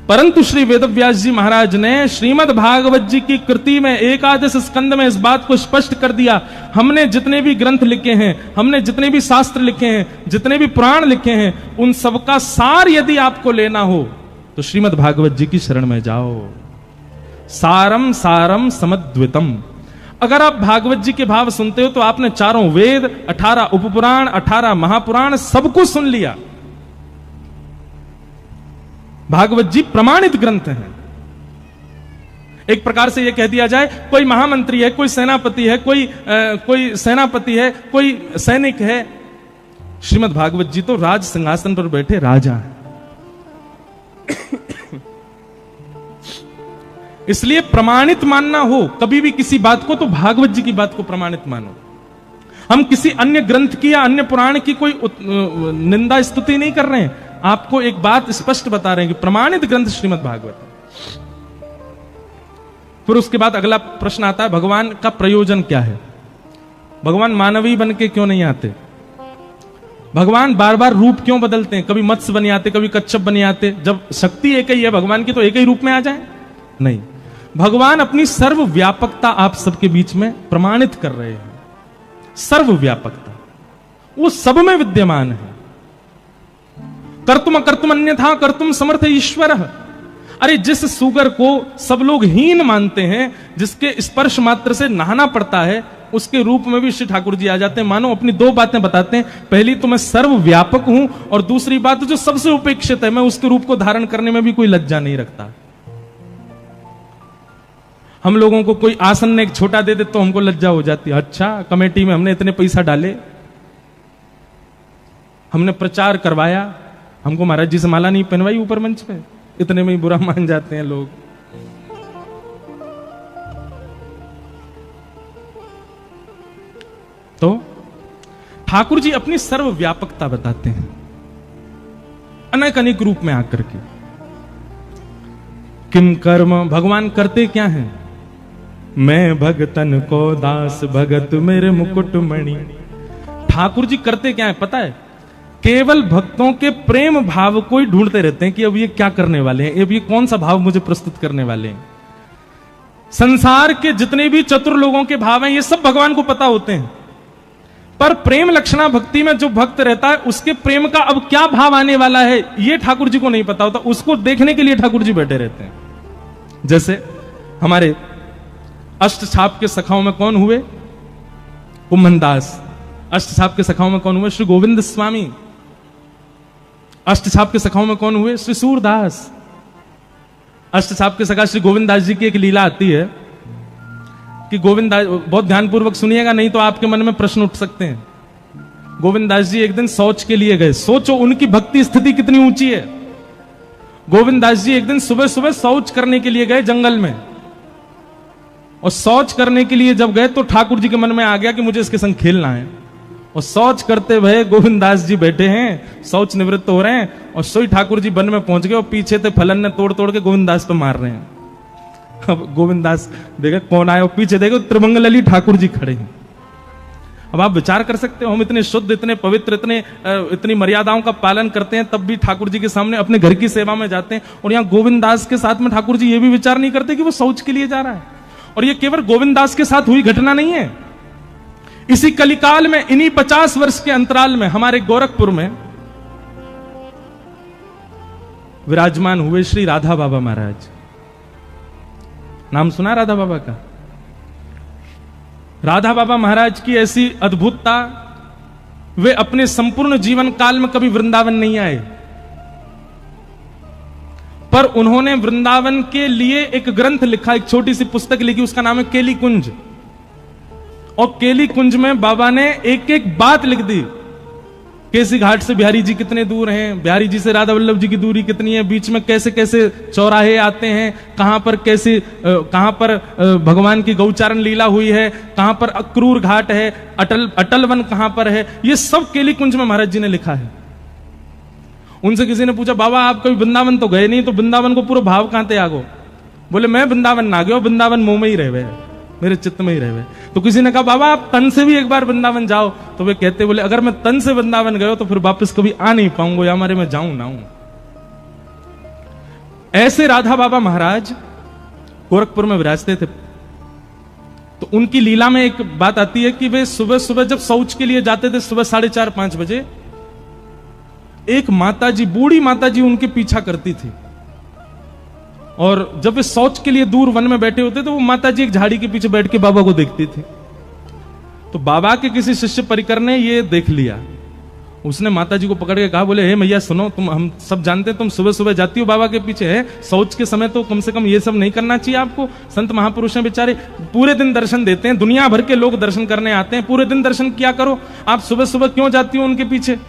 परंतु श्री वेद व्यास जी महाराज ने श्रीमद् भागवत जी की कृति में एकादश स्कंद में इस बात को स्पष्ट कर दिया, हमने जितने भी ग्रंथ लिखे हैं, हमने जितने भी शास्त्र लिखे हैं, जितने भी पुराण लिखे हैं, उन सबका सार यदि आपको लेना हो तो श्रीमद् भागवत जी की शरण में जाओ। सारम सारम समद्वितम। अगर आप भागवत जी के भाव सुनते हो तो आपने 4 वेद, 18 उपपुराण, 18 महापुराण सबको सुन लिया। भागवत जी प्रमाणित ग्रंथ हैं। एक प्रकार से यह कह दिया जाए, कोई महामंत्री है, कोई सेनापति है, कोई सेनापति है, कोई सैनिक है, श्रीमद् भागवत जी तो राज सिंहासन पर बैठे राजा हैं। इसलिए प्रमाणित मानना हो कभी भी किसी बात को, तो भागवत जी की बात को प्रमाणित मानो। हम किसी अन्य ग्रंथ की या अन्य पुराण की कोई निंदा स्तुति नहीं कर रहे हैं, आपको एक बात स्पष्ट बता रहे हैं कि प्रमाणित ग्रंथ श्रीमद् भागवत है। फिर उसके बाद अगला प्रश्न आता है, भगवान का प्रयोजन क्या है? भगवान मानवीय बन के क्यों नहीं आते? भगवान बार बार रूप क्यों बदलते हैं? कभी मत्स्य बन आते, कभी कच्छप बन आते। जब शक्ति एक ही है भगवान की, तो एक ही रूप में आ जाए? नहीं, भगवान अपनी सर्वव्यापकता आप सबके बीच में प्रमाणित कर रहे हैं। सर्वव्यापकता, वो सब में विद्यमान है। कर्तुम अकर्तुम अन्यथा कर्तुम समर्थ ईश्वर। अरे जिस सुगर को सब लोग हीन मानते हैं, जिसके स्पर्श मात्र से नहाना पड़ता है, उसके रूप में भी श्री ठाकुर जी आ जाते हैं। मानो अपनी दो बातें बताते हैं, पहली तो मैं सर्वव्यापक हूं, और दूसरी बात जो सबसे उपेक्षित है, मैं उसके रूप को धारण करने में भी कोई लज्जा नहीं रखता। हम लोगों को कोई आसन एक छोटा दे दे तो हमको लज्जा हो जाती है। अच्छा, कमेटी में हमने इतने पैसा डाले, हमने प्रचार करवाया, हमको महाराज जी से माला नहीं पहनवाई ऊपर मंच पे, इतने में ही बुरा मान जाते हैं लोग। तो ठाकुर जी अपनी सर्वव्यापकता बताते हैं अनेक अनेक रूप में आकर के। किम कर्म, भगवान करते क्या हैं? मैं भगतन को दास भगत मेरे मुकुट मणि। ठाकुर जी करते क्या है पता है? केवल भक्तों के प्रेम भाव को ही ढूंढते रहते हैं कि अब ये क्या करने वाले हैं, अब ये कौन सा भाव मुझे प्रस्तुत करने वाले हैं। संसार के जितने भी चतुर लोगों के भाव हैं ये सब भगवान को पता होते हैं, पर प्रेम लक्षणा भक्ति में जो भक्त रहता है उसके प्रेम का अब क्या भाव आने वाला है ये ठाकुर जी को नहीं पता होता। उसको देखने के लिए ठाकुर जी बैठे रहते हैं। जैसे हमारे अष्टछाप के सखाओं में कौन हुए? कुम्भनदास। अष्टछाप के सखाओं में कौन हुए? श्री गोविंद स्वामी। अष्टछाप के सखाओं में कौन हुए? श्री सूरदास। अष्टछाप के सखा श्री गोविंद दास जी की एक लीला आती है कि गोविंद दास, बहुत ध्यानपूर्वक सुनिएगा नहीं तो आपके मन में प्रश्न उठ सकते हैं। गोविंद दास जी एक दिन शौच के लिए गए। सोचो उनकी भक्ति स्थिति कितनी ऊंची है। गोविंद दास जी एक दिन सुबह सुबह शौच करने के लिए गए जंगल में, और शौच करने के लिए जब गए तो ठाकुर जी के मन में आ गया कि मुझे इसके संग खेलना है। और शौच करते हुए गोविंद दास जी बैठे हैं, शौच निवृत्त हो रहे हैं, और सोई ठाकुर जी वन में पहुंच गए और पीछे थे फलन ने तोड़ तोड़ के गोविंद दास पे मार रहे हैं। अब गोविंद दास देखा कौन आया, और पीछे देखो त्रिमंगल ठाकुर जी खड़े हैं। अब आप विचार कर सकते हो, हम इतने शुद्ध, इतने पवित्र, इतनी मर्यादाओं का पालन करते हैं, तब भी ठाकुर जी के सामने अपने घर की सेवा में जाते हैं, और यहाँ गोविंद दास के साथ में ठाकुर जी ये भी विचार नहीं करते कि वो शौच के लिए जा रहा है। और ये केवल गोविंद दास के साथ हुई घटना नहीं है। इसी कलिकाल में, इन्हीं 50 वर्ष के अंतराल में हमारे गोरखपुर में विराजमान हुए श्री राधा बाबा महाराज। नाम सुना राधा बाबा का? राधा बाबा महाराज की ऐसी अद्भुतता, वे अपने संपूर्ण जीवन काल में कभी वृंदावन नहीं आए, पर उन्होंने वृंदावन के लिए एक ग्रंथ लिखा, एक छोटी सी पुस्तक लिखी, उसका नाम है केली कुंज। और केली कुंज में बाबा ने एक एक बात लिख दी। केसी घाट से बिहारी जी कितने दूर हैं, बिहारी जी से राधा वल्लभ जी की दूरी कितनी है, बीच में कैसे कैसे चौराहे आते हैं, कहां पर भगवान की गौचारण लीला हुई है, कहां पर अक्रूर घाट है, अटल वन कहां पर है, ये सब केली कुंज में महाराज जी ने लिखा है। उनसे किसी ने पूछा, बाबा आप कभी वृंदावन तो गए नहीं, तो वृंदावन को पूरा भाव कहां ते आगो? बोले मैं वृंदावन ना गयो, वृंदावन मुंह में ही रहे हुए, मेरे चित्त में ही रहे हुए। तो किसी ने कहा बाबा आप तन से भी एक बार वृंदावन जाओ, तो वे कहते बोले अगर मैं तन से वृंदावन गयो तो फिर वापस कभी आ नहीं पाऊंगा, या हमारे में जाऊं ना हूं। ऐसे राधा बाबा महाराज गोरखपुर में विराजते थे। तो उनकी लीला में एक बात आती है कि वे सुबह सुबह जब शौच के लिए जाते थे, सुबह 4:30-5 बजे, एक माताजी, बूढ़ी माताजी उनके पीछा करती थी, और जब वे शौच के लिए दूर वन में बैठे होते तो वो माताजी एक झाड़ी के पीछे बैठ के बाबा को देखती थी। तो बाबा के किसी शिष्य परिकर ने ये देख लिया, उसने माताजी को पकड़ के कहा, बोले हे मैया सुनो, तुम, हम सब जानते हैं तुम सुबह सुबह जाती हो बाबा के पीछे, है शौच के समय तो कम से कम ये सब नहीं करना चाहिए आपको। संत महापुरुष हैं बेचारे, पूरे दिन दर्शन देते हैं, दुनिया भर के लोग दर्शन करने आते हैं, पूरे दिन दर्शन किया करो, आप सुबह सुबह क्यों जाती हो उनके पीछे?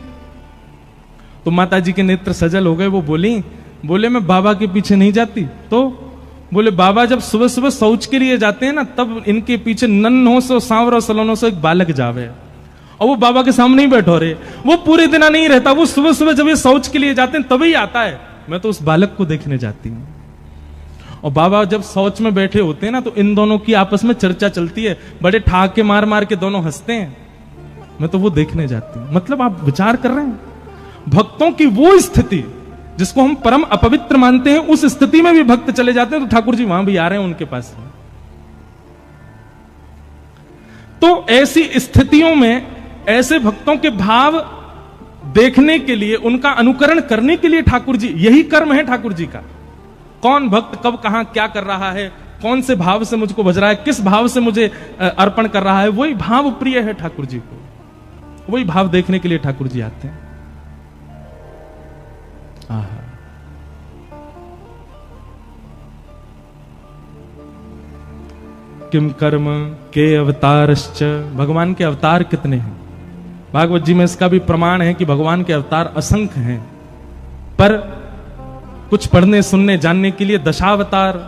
तो माताजी के नेत्र सजल हो गए, वो बोले मैं बाबा के पीछे नहीं जाती। तो बोले बाबा जब सुबह सुबह शौच के लिए जाते हैं ना, तब इनके पीछे नन्हों से, सांवरों सलोनों से एक बालक जावे, और वो बाबा के सामने ही बैठो रे, वो पूरे दिन नहीं रहता, वो सुबह सुबह जब ये शौच के लिए जाते हैं तभी आता है। मैं तो उस बालक को देखने जाती हूँ। और बाबा जब शौच में बैठे होते हैं ना, तो इन दोनों की आपस में चर्चा चलती है, बड़े ठाके मार मार के दोनों हंसते हैं, मैं तो वो देखने जाती हूँ। मतलब आप विचार कर रहे हैं, भक्तों की वो स्थिति जिसको हम परम अपवित्र मानते हैं, उस स्थिति में भी भक्त चले जाते हैं, तो ठाकुर जी वहां भी आ रहे हैं उनके पास। तो ऐसी स्थितियों में ऐसे भक्तों के भाव देखने के लिए, उनका अनुकरण करने के लिए ठाकुर जी, यही कर्म है ठाकुर जी का। कौन भक्त कब कहां क्या कर रहा है, कौन से भाव से मुझको भज रहा है, किस भाव से मुझे अर्पण कर रहा है, वही भाव प्रिय है ठाकुर जी को। वही भाव देखने के लिए ठाकुर जी आते हैं। आहा। किम कर्म के अवतारश्च, भगवान के अवतार कितने हैं। भागवत जी में इसका भी प्रमाण है कि भगवान के अवतार असंख्य हैं, पर कुछ पढ़ने सुनने जानने के लिए दशावतार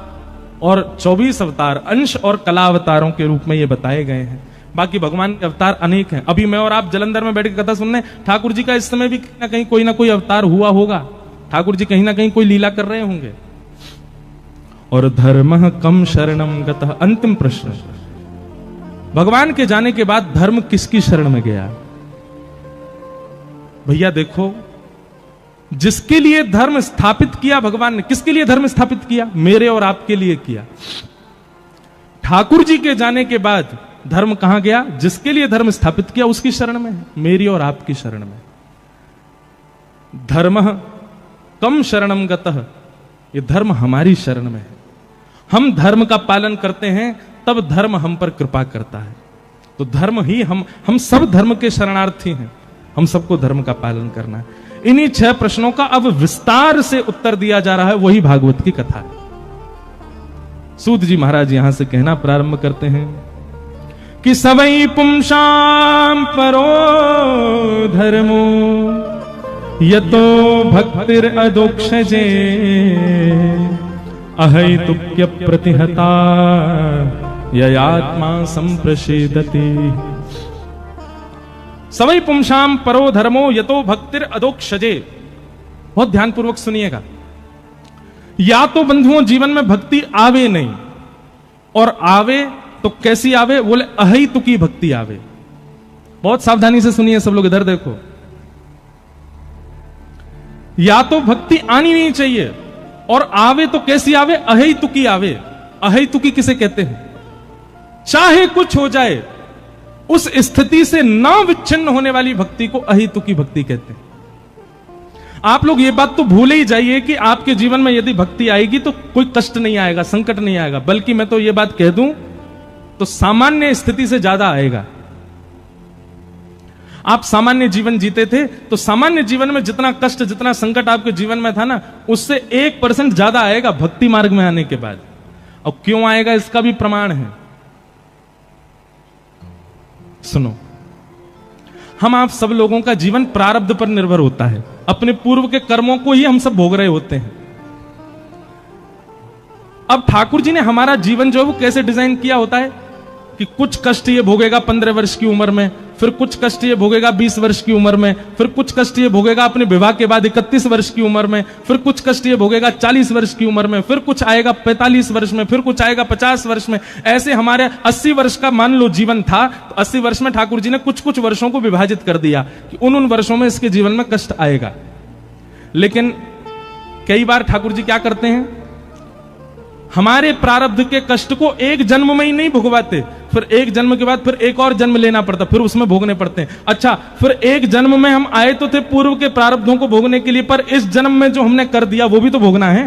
और 24 अवतार अंश और कला अवतारों के रूप में ये बताए गए हैं। बाकी भगवान के अवतार अनेक हैं। अभी मैं और आप जलंधर में बैठ के कथा सुनने, ठाकुर जी का इस समय भी कहीं ना कोई अवतार हुआ होगा। ठाकुर जी कहीं ना कहीं कोई लीला कर रहे होंगे। और धर्म कम शरणम गतः, अंतिम प्रश्न, भगवान के जाने के बाद धर्म किसकी शरण में गया। भैया देखो, जिसके लिए धर्म स्थापित किया भगवान ने, किसके लिए धर्म स्थापित किया, मेरे और आपके लिए किया। ठाकुर जी के जाने के बाद धर्म कहां गया, जिसके लिए धर्म स्थापित किया उसकी शरण में है, मेरी और आपकी शरण में। धर्म कम शरणम गतः, ये धर्म हमारी शरण में है। हम धर्म का पालन करते हैं तब धर्म हम पर कृपा करता है। तो धर्म ही हम सब धर्म के शरणार्थी हैं। हम सबको धर्म का पालन करना है। इन्हीं 6 प्रश्नों का अब विस्तार से उत्तर दिया जा रहा है, वही भागवत की कथा है। सूत जी महाराज यहां से कहना प्रारंभ करते हैं कि सवै पुंसाम परो धर्मो यतो भक्तिर अदोक्षजे अहैतुक्य प्रतिहता ययात्मा संप्रसेदति। सवै पुंसाम परो धर्मो यतो भक्तिर अदोक्षजे। बहुत ध्यानपूर्वक सुनिएगा। या तो बंधुओं जीवन में भक्ति आवे नहीं, और आवे तो कैसी आवे, बोले अहैतुकी भक्ति आवे। बहुत सावधानी से सुनिए सब लोग, इधर देखो। या तो भक्ति आनी नहीं चाहिए, और आवे तो कैसी आवे, अहैतुकी आवे। अहैतुकी किसे कहते हैं, चाहे कुछ हो जाए उस स्थिति से ना विच्छिन्न होने वाली भक्ति को अहैतुकी भक्ति कहते हैं। आप लोग ये बात तो भूले ही जाइए कि आपके जीवन में यदि भक्ति आएगी तो कोई कष्ट नहीं आएगा, संकट नहीं आएगा, बल्कि मैं तो ये बात कह दूं तो सामान्य स्थिति से ज्यादा आएगा। आप सामान्य जीवन जीते थे तो सामान्य जीवन में जितना कष्ट, जितना संकट आपके जीवन में था ना, उससे 1% ज्यादा आएगा भक्ति मार्ग में आने के बाद। और क्यों आएगा इसका भी प्रमाण है। सुनो, हम आप सब लोगों का जीवन प्रारब्ध पर निर्भर होता है। अपने पूर्व के कर्मों को ही हम सब भोग रहे होते हैं। अब ठाकुर जी ने हमारा जीवन जो है वो कैसे डिजाइन किया होता है कि कुछ कष्ट ये भोगेगा 15 वर्ष की उम्र में, फिर कुछ कष्ट ये भोगेगा 20 वर्ष की उम्र में, फिर कुछ कष्ट ये भोगेगा अपने विवाह के बाद 31 वर्ष की उम्र में, फिर कुछ कष्ट ये भोगेगा 40 वर्ष की उम्र में, फिर कुछ आएगा 45 वर्ष में, फिर कुछ आएगा 50 वर्ष में। ऐसे हमारे 80 वर्ष का मान लो जीवन था, तो 80 वर्ष में ठाकुर जी ने कुछ कुछ वर्षों को विभाजित कर दिया कि उन वर्षों में इसके जीवन में कष्ट आएगा। लेकिन कई बार ठाकुर जी क्या करते हैं, हमारे प्रारब्ध के कष्ट को एक जन्म में ही नहीं भुगवाते, फिर एक जन्म के बाद फिर एक और जन्म लेना पड़ता, फिर उसमें भोगने पड़ते हैं। अच्छा, फिर एक जन्म में हम आए तो थे पूर्व के प्रारब्धों को भोगने के लिए, पर इस जन्म में जो हमने कर दिया वो भी तो भोगना है।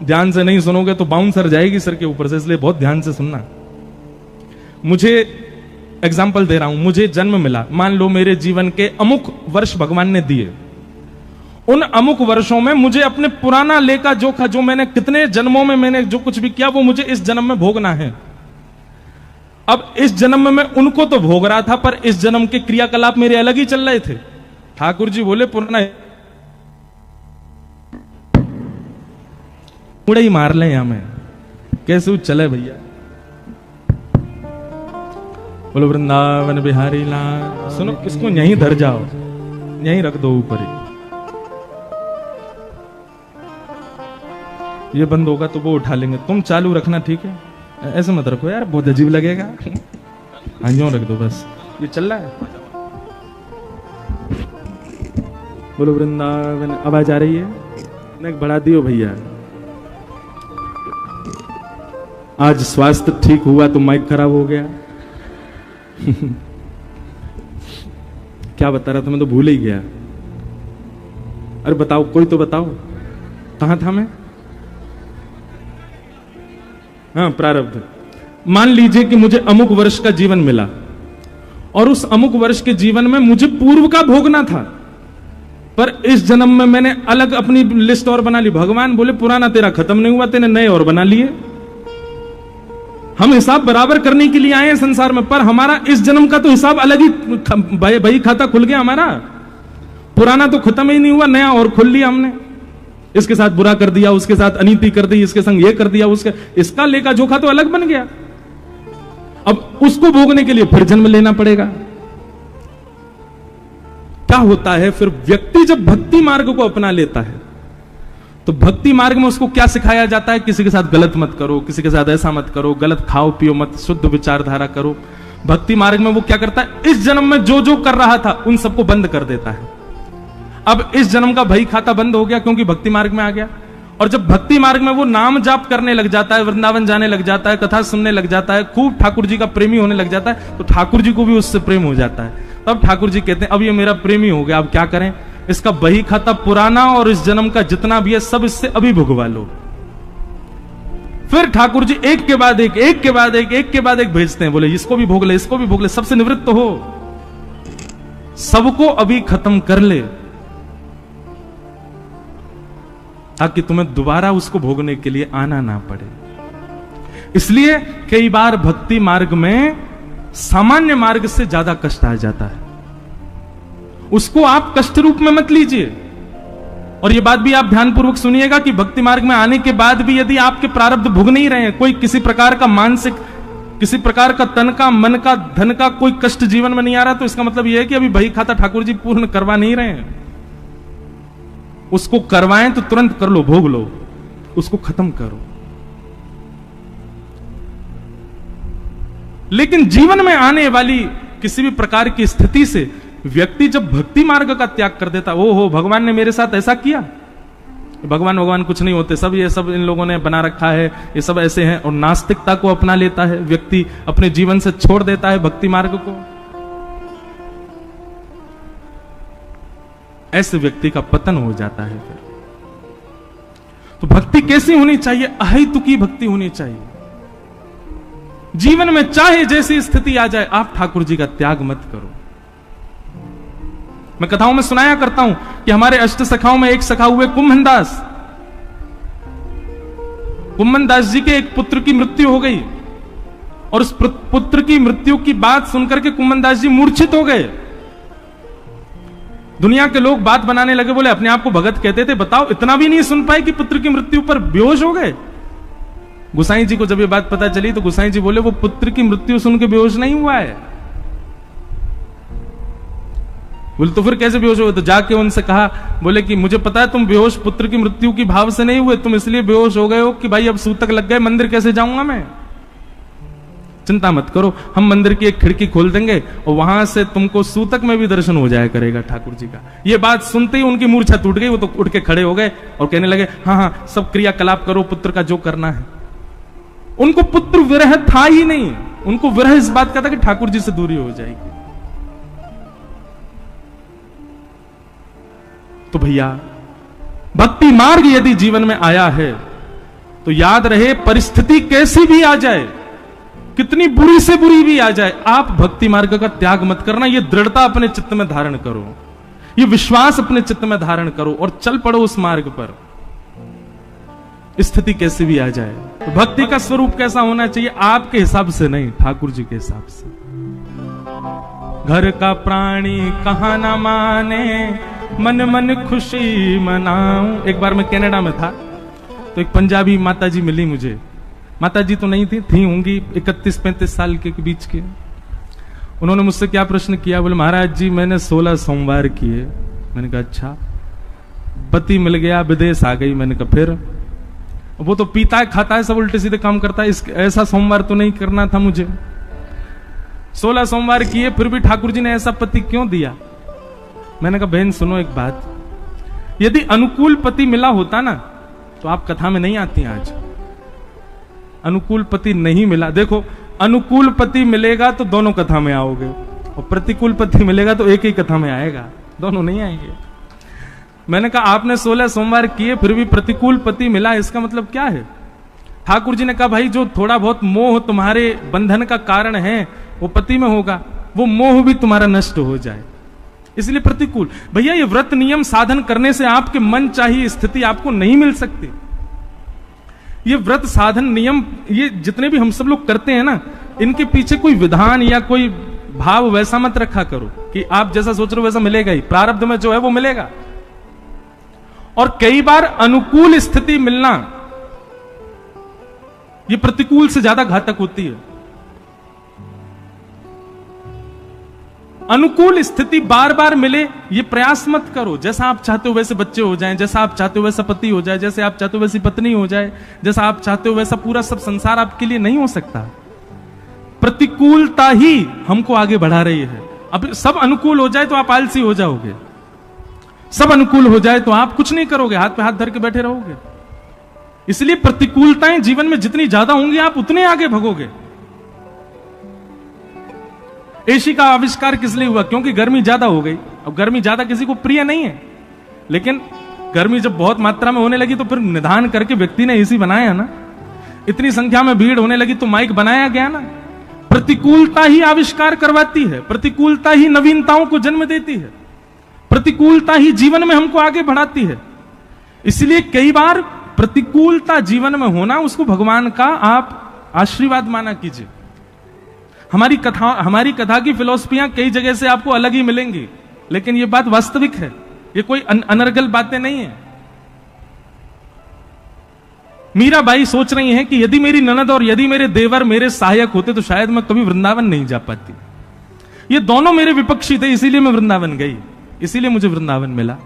ध्यान से नहीं सुनोगे तो बाउंसर जाएगी सर के ऊपर से, इसलिए बहुत ध्यान से सुनना। मुझे एग्जाम्पल दे रहा हूं, मुझे जन्म मिला, मान लो मेरे जीवन के अमुक वर्ष भगवान ने दिए। उन अमुक वर्षों में मुझे अपने पुराना लेखा जोखा, जो मैंने कितने जन्मों में मैंने जो कुछ भी किया, वो मुझे इस जन्म में भोगना है। अब इस जन्म में मैं उनको तो भोग रहा था, पर इस जन्म के क्रियाकलाप मेरे अलग ही चल रहे थे। ठाकुर जी बोले पुराना उड़े ही मार ले, यहां में कैसे चले भैया। बोलो वृंदावन बिहारी लाल। सुनो, इसको यहीं धर जाओ, यहीं रख दो ऊपर ही। ये बंद होगा तो वो उठा लेंगे, तुम चालू रखना, ठीक है? ऐसे मत रखो यार, बहुत अजीब लगेगा। हाँ, यूं रख दो बस। ये चल रहा है। बोलो वृंदावन। आवाज आ रही है? मैं बढ़ा दियो भैया। आज स्वास्थ्य ठीक हुआ तो माइक खराब हो गया। क्या बता रहा था, मैं तो भूल ही गया। अरे बताओ, कोई तो बताओ। कहां था मैं? हाँ, प्रारब्ध। मान लीजिए कि मुझे अमुक वर्ष का जीवन मिला और उस अमुक वर्ष के जीवन में मुझे पूर्व का भोगना था, पर इस जन्म में मैंने अलग अपनी लिस्ट और बना ली। भगवान बोले पुराना तेरा खत्म नहीं हुआ, तेने नए और बना लिए। हम हिसाब बराबर करने के लिए आए हैं संसार में, पर हमारा इस जन्म का तो हिसाब अलग ही बही खाता खुल गया हमारा। पुराना तो खत्म ही नहीं हुआ, नया और खोल लिया हमने। इसके साथ बुरा कर दिया, उसके साथ अनीति कर दी, इसके संग ये कर दिया, उसके इसका लेखा जोखा तो अलग बन गया। अब उसको भोगने के लिए फिर जन्म लेना पड़ेगा। क्या होता है फिर? व्यक्ति जब भक्ति मार्ग को अपना लेता है तो भक्ति मार्ग में उसको क्या सिखाया जाता है? किसी के साथ गलत मत करो, किसी के साथ ऐसा मत करो, गलत खाओ पियो मत, शुद्ध विचारधारा करो। भक्ति मार्ग में वो क्या करता है? इस जन्म में जो जो कर रहा था उन सबको बंद कर देता है। अब इस जन्म का भई खाता बंद हो गया क्योंकि भक्ति मार्ग में आ गया। और जब भक्ति मार्ग में वो नाम जाप करने लग जाता है, वृंदावन जाने लग जाता है, कथा सुनने लग जाता है, खूब ठाकुर जी का प्रेमी होने लग जाता है, तो ठाकुर जी को भी उससे प्रेम हो जाता है। तब ठाकुर जी कहते हैं अब ये मेरा प्रेमी हो गया, अब क्या करें? इसका बही खाता पुराना और इस जन्म का जितना भी है सब इससे अभी भुगवा लो। फिर ठाकुर जी एक के बाद एक, एक के बाद एक, एक के बाद एक भेजते हैं, बोले इसको भी भोग ले, इसको भी भोग ले, सबसे निवृत्त हो, सबको अभी खत्म कर ले, ताकि तुम्हें दोबारा उसको भोगने के लिए आना ना पड़े। इसलिए कई बार भक्ति मार्ग में सामान्य मार्ग से ज्यादा कष्ट आ जाता है। उसको आप कष्ट रूप में मत लीजिए। और यह बात भी आप ध्यानपूर्वक सुनिएगा कि भक्ति मार्ग में आने के बाद भी यदि आपके प्रारब्ध भुग नहीं रहे हैं, कोई किसी प्रकार का मानसिक, किसी प्रकार का तन का, मन का, धन का कोई कष्ट जीवन में नहीं आ रहा, तो इसका मतलब यह है कि अभी बही खाता ठाकुर जी पूर्ण करवा नहीं रहे हैं। उसको करवाएं तो तुरंत कर लो, भोग लो, उसको खत्म करो। लेकिन जीवन में आने वाली किसी भी प्रकार की स्थिति से व्यक्ति जब भक्ति मार्ग का त्याग कर देता, ओ हो भगवान ने मेरे साथ ऐसा किया, भगवान कुछ नहीं होते, सब ये सब इन लोगों ने बना रखा है, ये सब ऐसे हैं, और नास्तिकता को अपना लेता है व्यक्ति, अपने जीवन से छोड़ देता है भक्ति मार्ग को। ऐसे व्यक्ति का पतन हो जाता है। फिर तो भक्ति कैसी होनी चाहिए? अहेतुकी भक्ति होनी चाहिए। जीवन में चाहे जैसी स्थिति आ जाए, आप ठाकुर जी का त्याग मत करो। मैं कथाओं में सुनाया करता हूं कि हमारे अष्ट सखाओं में एक सखा हुए कुम्भन दास। कुम्भन दास जी के एक पुत्र की मृत्यु हो गई, और उस पुत्र की मृत्यु की बात सुनकर के कुम्भन दास जी मूर्छित हो गए। दुनिया के लोग बात बनाने लगे, बोले अपने आप को भगत कहते थे, बताओ इतना भी नहीं सुन पाए कि पुत्र की मृत्यु पर बेहोश हो गए। गुसाई जी को जब ये बात पता चली तो गुसाई जी बोले वो पुत्र की मृत्यु सुन के बेहोश नहीं हुआ है। बोले तो फिर कैसे बेहोश हुए? तो जाके उनसे कहा, बोले कि मुझे पता है तुम बेहोश पुत्र की मृत्यु की भाव से नहीं हुए, तुम इसलिए बेहोश हो गए हो कि भाई अब सूतक लग गए, मंदिर कैसे जाऊंगा मैं। चिंता मत करो, हम मंदिर की एक खिड़की खोल देंगे और वहां से तुमको सूतक में भी दर्शन हो जाया करेगा ठाकुर जी का। ये बात सुनते ही उनकी मूर्छा टूट गई, वो तो उठ के खड़े हो गए और कहने लगे हाँ हाँ सब क्रियाकलाप करो, पुत्र का जो करना है। उनको पुत्र विरह था ही नहीं, उनको विरह इस बात का था कि ठाकुर जी से दूरी हो जाएगी। तो भैया भक्ति मार्ग यदि जीवन में आया है तो याद रहे परिस्थिति कैसी भी आ जाए, कितनी बुरी से बुरी भी आ जाए, आप भक्ति मार्ग का त्याग मत करना। ये दृढ़ता अपने चित्त में धारण करो, ये विश्वास अपने चित्त में धारण करो और चल पड़ो उस मार्ग पर, स्थिति कैसी भी आ जाए। तो भक्ति का स्वरूप कैसा होना चाहिए? आपके हिसाब से नहीं, ठाकुर जी के हिसाब से। घर का प्राणी कहां ना माने, मन मन खुशी मनाऊं। एक बार मैं कनाडा में था तो एक पंजाबी माताजी मिली मुझे। माताजी तो नहीं थी होंगी 31-35 साल के बीच के। उन्होंने मुझसे क्या प्रश्न किया, बोले महाराज जी मैंने 16 सोमवार किए। मैंने कहा अच्छा, पति मिल गया, विदेश आ गई। मैंने कहा फिर? वो तो पीता है खाता है, सब उल्टे सीधे काम करता है, ऐसा सोमवार तो नहीं करना था मुझे। 16 सोमवार किए फिर भी ठाकुर जी ने ऐसा पति क्यों दिया? मैंने कहा बहन सुनो एक बात, यदि अनुकूल पति मिला होता ना तो आप कथा में नहीं आती आज। अनुकूल पति नहीं मिला, देखो अनुकूल पति मिलेगा तो दोनों कथा में आओगे, और प्रतिकूल पति मिलेगा तो एक ही कथा में आएगा, दोनों नहीं आएंगे। मैंने कहा आपने 16 सोमवार किए फिर भी प्रतिकूल पति मिला, इसका मतलब क्या है? ठाकुर जी ने कहा भाई जो थोड़ा बहुत मोह तुम्हारे बंधन का कारण है वो पति में होगा, वो मोह भी तुम्हारा नष्ट हो जाए, इसलिए प्रतिकूल। भैया ये व्रत नियम साधन करने से आपके मन चाहिए स्थिति आपको नहीं मिल सकती। ये व्रत साधन नियम ये जितने भी हम सब लोग करते हैं ना, इनके पीछे कोई विधान या कोई भाव वैसा मत रखा करो कि आप जैसा सोच रहे हो वैसा मिलेगा ही। प्रारब्ध में जो है वो मिलेगा। और कई बार अनुकूल स्थिति मिलना ये प्रतिकूल से ज्यादा घातक होती है। अनुकूल स्थिति बार बार मिले ये प्रयास मत करो। जैसा आप चाहते हो वैसे बच्चे हो जाएं, जैसा आप चाहते हो वैसा पति हो जाए, जैसे आप चाहते हो वैसी पत्नी हो जाए, जैसा आप चाहते हो वैसा पूरा सब संसार आपके लिए नहीं हो सकता। प्रतिकूलता ही हमको आगे बढ़ा रही है। अब सब अनुकूल हो जाए तो आप आलसी हो जाओगे, सब अनुकूल हो जाए तो आप कुछ नहीं करोगे, हाथ पे हाथ धर के बैठे रहोगे। इसलिए प्रतिकूलताएं जीवन में जितनी ज्यादा होंगी आप उतने आगे भगोगे। एसी का आविष्कार किस लिए हुआ? क्योंकि गर्मी ज्यादा हो गई। अब गर्मी ज्यादा किसी को प्रिय नहीं है, लेकिन गर्मी जब बहुत मात्रा में होने लगी तो फिर निदान करके व्यक्ति ने एसी बनाया ना। इतनी संख्या में भीड़ होने लगी तो माइक बनाया गया ना। प्रतिकूलता ही आविष्कार करवाती है, प्रतिकूलता ही नवीनताओं को जन्म देती है, प्रतिकूलता ही जीवन में हमको आगे बढ़ाती है। इसलिए कई बार प्रतिकूलता जीवन में होना उसको भगवान का आप आशीर्वाद माना कीजिए। हमारी कथा की फिलॉसफियां कई जगह से आपको अलग ही मिलेंगी, लेकिन यह बात वास्तविक है, ये कोई अनर्गल बातें नहीं है। मीराबाई सोच रही हैं कि यदि मेरी ननद और यदि मेरे देवर मेरे सहायक होते तो शायद मैं कभी वृंदावन नहीं जा पाती। ये दोनों मेरे विपक्षी थे, इसीलिए मैं वृंदावन गई, इसीलिए मुझे वृंदावन मिला।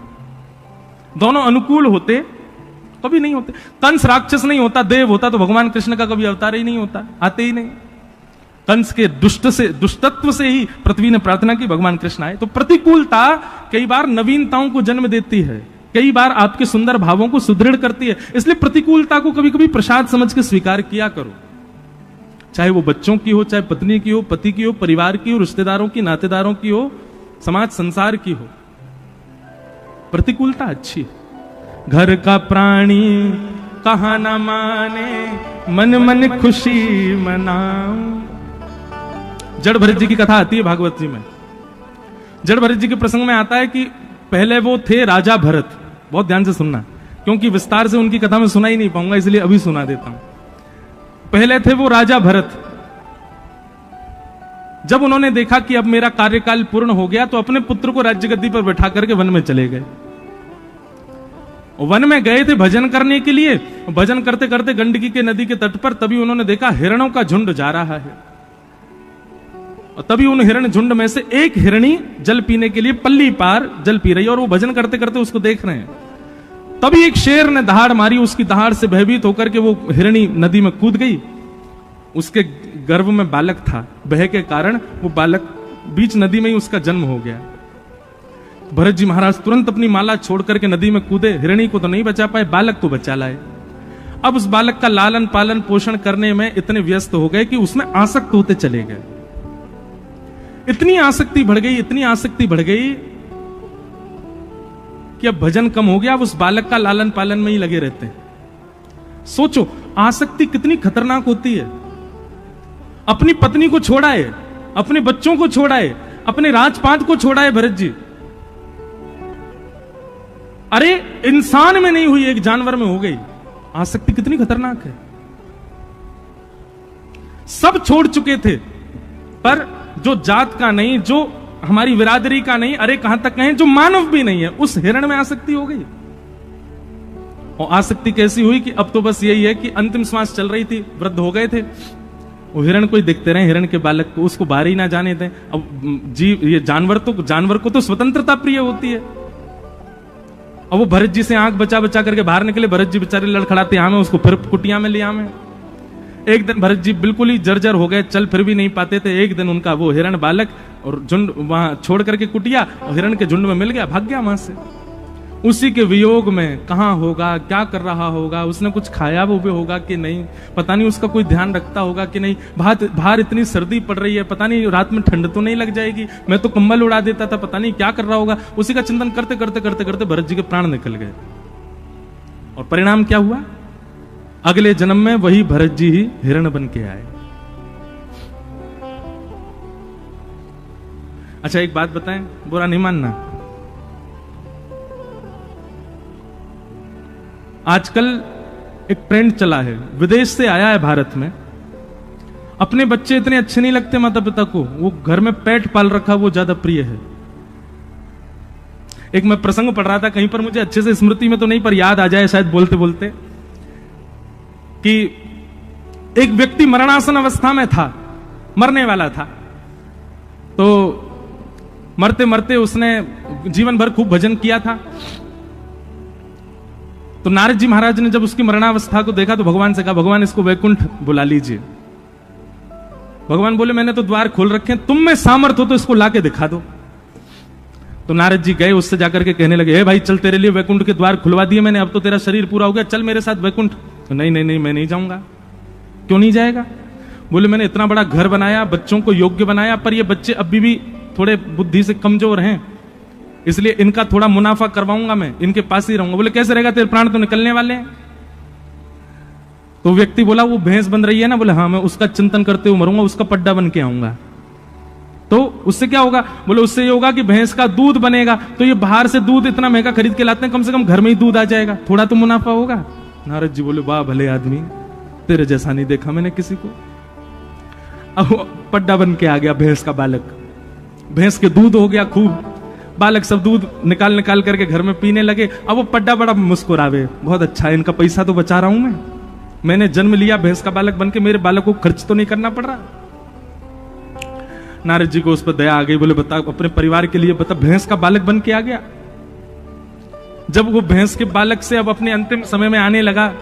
दोनों अनुकूल होते कभी नहीं होते। कंस राक्षस नहीं होता, देव होता तो भगवान कृष्ण का कभी अवतार ही नहीं होता, आते ही नहीं। कंस के दुष्टत्व से ही पृथ्वी ने प्रार्थना की भगवान कृष्ण आए। तो प्रतिकूलता कई बार नवीनताओं को जन्म देती है, कई बार आपके सुंदर भावों को सुदृढ़ करती है। इसलिए प्रतिकूलता को कभी कभी प्रसाद समझ के स्वीकार किया करो, चाहे वो बच्चों की हो, चाहे पत्नी की हो, पति की हो, परिवार की हो, रिश्तेदारों की, नातेदारों की हो, समाज संसार की हो। प्रतिकूलता अच्छी है। घर का प्राणी कहा न माने, मन मन खुशी मनाऊं। जड़ भरत जी की कथा आती है भागवत जी में। जड़ भरत जी के प्रसंग में आता है कि पहले वो थे राजा भरत। बहुत ध्यान से सुनना, क्योंकि विस्तार से उनकी कथा में सुना ही नहीं पाऊंगा, इसलिए अभी सुना देता हूं। पहले थे वो राजा भरत। जब उन्होंने देखा कि अब मेरा कार्यकाल पूर्ण हो गया तो अपने पुत्र को राज्य गद्दी पर बैठा करके वन में चले गए। वन में गए थे भजन करने के लिए। भजन करते करते गंडकी के नदी के तट पर तभी उन्होंने देखा हिरणों का झुंड जा रहा है। और तभी उन हिरण झुंड में से एक हिरणी जल पीने के लिए पल्ली पार जल पी रही है और वो भजन करते करते उसको देख रहे हैं। तभी एक शेर ने दहाड़ मारी, उसकी दहाड़ से भयभीत होकर के वो हिरणी नदी में कूद गई। उसके गर्भ में बालक था, भय के कारण वो बालक बीच नदी में ही उसका जन्म हो गया। भरत जी महाराज तुरंत अपनी माला छोड़ करके नदी में कूदे। हिरणी को तो नहीं बचा पाए, बालक को बचा लाए। अब उस बालक का लालन पालन पोषण करने में इतने व्यस्त हो गए कि उसमें आसक्त होते चले गए। इतनी आसक्ति बढ़ गई, इतनी आसक्ति बढ़ गई कि अब भजन कम हो गया, अब उस बालक का लालन पालन में ही लगे रहते हैं। सोचो आसक्ति कितनी खतरनाक होती है। अपनी पत्नी को छोड़ाए, अपने बच्चों को छोड़ाए, अपने राजपाट को छोड़ाए भरत जी। अरे इंसान में नहीं हुई, एक जानवर में हो गई। आसक्ति कितनी खतरनाक है। सब छोड़ चुके थे, पर जो जात का नहीं, जो हमारी बिरादरी का नहीं, अरे कहां तक कहें जो मानव भी नहीं है, उस हिरण में आसक्ति हो गई। और आसक्ति कैसी हुई कि अब तो बस यही है कि अंतिम श्वास चल रही थी, वृद्ध हो गए थे, वो हिरण को ही देखते रहे, हिरण के बालक को, उसको बाहर ही ना जाने दें। अब जीव, ये जानवर को तो स्वतंत्रता प्रिय होती है। अब वो भरत जी से आंख बचा बचा करके बाहर निकले। भरत जी बेचारे लड़खड़ाते आमे, उसको फिर कुटिया में ले आमे। एक दिन भरत जी बिल्कुल ही जर्जर हो गए, चल फिर भी नहीं पाते थे। एक दिन उनका वो हिरण बालक और झुंड वहां छोड़ करके कुटिया, और हिरण के झुंड में मिल गया, भाग गया वहां से। उसी के वियोग में कहां होगा, क्या कर रहा होगा, उसने कुछ खाया वो भी होगा कि नहीं, पता नहीं उसका कोई ध्यान रखता होगा कि नहीं, बाहर इतनी सर्दी पड़ रही है, पता नहीं रात में ठंड तो नहीं लग जाएगी, मैं तो कंबल उड़ा देता था, पता नहीं क्या कर रहा होगा। उसी का चिंतन करते करते करते करते भरत जी के प्राण निकल गए। और परिणाम क्या हुआ? अगले जन्म में वही भरत जी ही हिरण बन के आए। अच्छा एक बात बताएं, बुरा नहीं मानना, आजकल एक ट्रेंड चला है, विदेश से आया है भारत में, अपने बच्चे इतने अच्छे नहीं लगते माता पिता को, वो घर में पेट पाल रखा वो ज्यादा प्रिय है। एक मैं प्रसंग पढ़ रहा था कहीं पर, मुझे अच्छे से स्मृति में तो नहीं पर याद आ जाए शायद बोलते बोलते, कि एक व्यक्ति मरणासन अवस्था में था, मरने वाला था, तो मरते मरते उसने जीवन भर खूब भजन किया था। तो नारद जी महाराज ने जब उसकी मरणावस्था को देखा तो भगवान से कहा, भगवान इसको वैकुंठ बुला लीजिए। भगवान बोले मैंने तो द्वार खोल रखे हैं, तुम में सामर्थ हो तो इसको लाके दिखा दो। तो नारद जी गए, उससे जाकर के कहने लगे, हे भाई चल तेरे लिए वैकुंठ के द्वार खुलवा दिए मैंने, अब तो तेरा शरीर पूरा हो गया, चल मेरे साथ वैकुंठ। तो नहीं नहीं नहीं मैं नहीं जाऊंगा। क्यों नहीं जाएगा? बोले मैंने इतना बड़ा घर बनाया, बच्चों को योग्य बनाया, पर ये बच्चे अभी भी थोड़े बुद्धि से कमजोर हैं, इसलिए इनका थोड़ा मुनाफा करवाऊंगा, मैं इनके पास ही रहूंगा। बोले कैसे रहेगा, तेरे प्राण तो निकलने वाले हैं। तो व्यक्ति बोला वो भैंस बन रही है ना, बोले हाँ मैं उसका चिंतन करते हुए मरूंगा, उसका पड्डा बन के आऊंगा। तो उससे क्या होगा? बोले उससे ये होगा कि भैंस का दूध बनेगा, तो ये बाहर से दूध इतना महंगा खरीद के लाते हैं, कम से कम घर में ही दूध आ जाएगा, थोड़ा तो मुनाफा होगा। नारद जी बोले वाह भले आदमी, तेरे जैसा नहीं देखा मैंने किसी को। अब पड्डा बन के आ गया भैंस का बालक, भैंस के दूध हो गया खूब, बालक सब दूध निकाल निकाल करके घर में पीने लगे। अब वो पड्डा बड़ा मुस्कुरावे, बहुत अच्छा है, इनका पैसा तो बचा रहा हूं मैंने जन्म लिया भैंस का बालक बन के, मेरे बालक को खर्च तो नहीं करना पड़ रहा। नारद जी को उस पर दया आ गई, बोले बता अपने परिवार के लिए बता, भैंस का बालक बन के आ गया। जब वो भैंस के बालक से अब अपने अंतिम समय में आने लगा,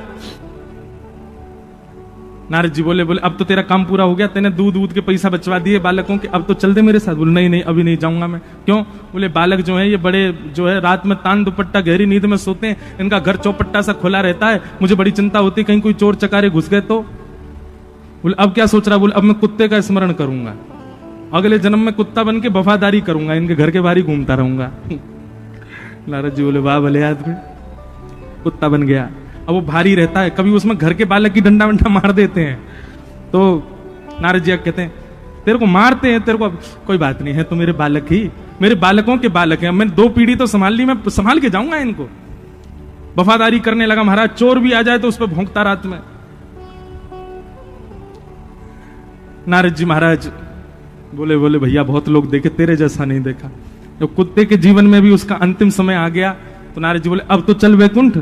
नारद जी बोले अब तो तेरा काम पूरा हो गया, तेने दूध के पैसा बचवा दिए बालकों के, अब तो चल दे मेरे साथ। बोले नहीं नहीं अभी नहीं जाऊंगा मैं। क्यों? बोले बालक जो है ये बड़े जो है रात में तान दुपट्टा गहरी नींद में सोते हैं, इनका घर चौपट्टा सा खुला रहता है, मुझे बड़ी चिंता होती है कहीं कोई चोर चकारे घुस गए तो। बोले अब क्या सोच रहा? बोले अब मैं कुत्ते का स्मरण करूंगा, अगले जन्म में कुत्ता बन के वफादारी करूंगा, इनके घर के बाहर ही घूमता रहूंगा। नारद जी बोले वाह भले आदमी, कुत्ता बन गया। अब वो भारी रहता है, कभी उसमें घर के बालक की डंडा वंडा मार देते हैं, तो नारद जी कहते हैं तेरे को मारते हैं, तेरे को कोई बात नहीं है, तो मेरे बालक ही, मेरे बालकों के बालक हैं, मैं 2 पीढ़ी तो संभाल ली, मैं संभाल के जाऊंगा इनको। वफादारी करने लगा महाराज, चोर भी आ जाए तो उस पर भौंकता रात में। नारद जी महाराज बोले भैया बहुत लोग देखे, तेरे जैसा नहीं देखा। तो कुत्ते के जीवन में भी उसका अंतिम समय आ गया, तो नारद जी बोले अब तो चल वैकुंठ,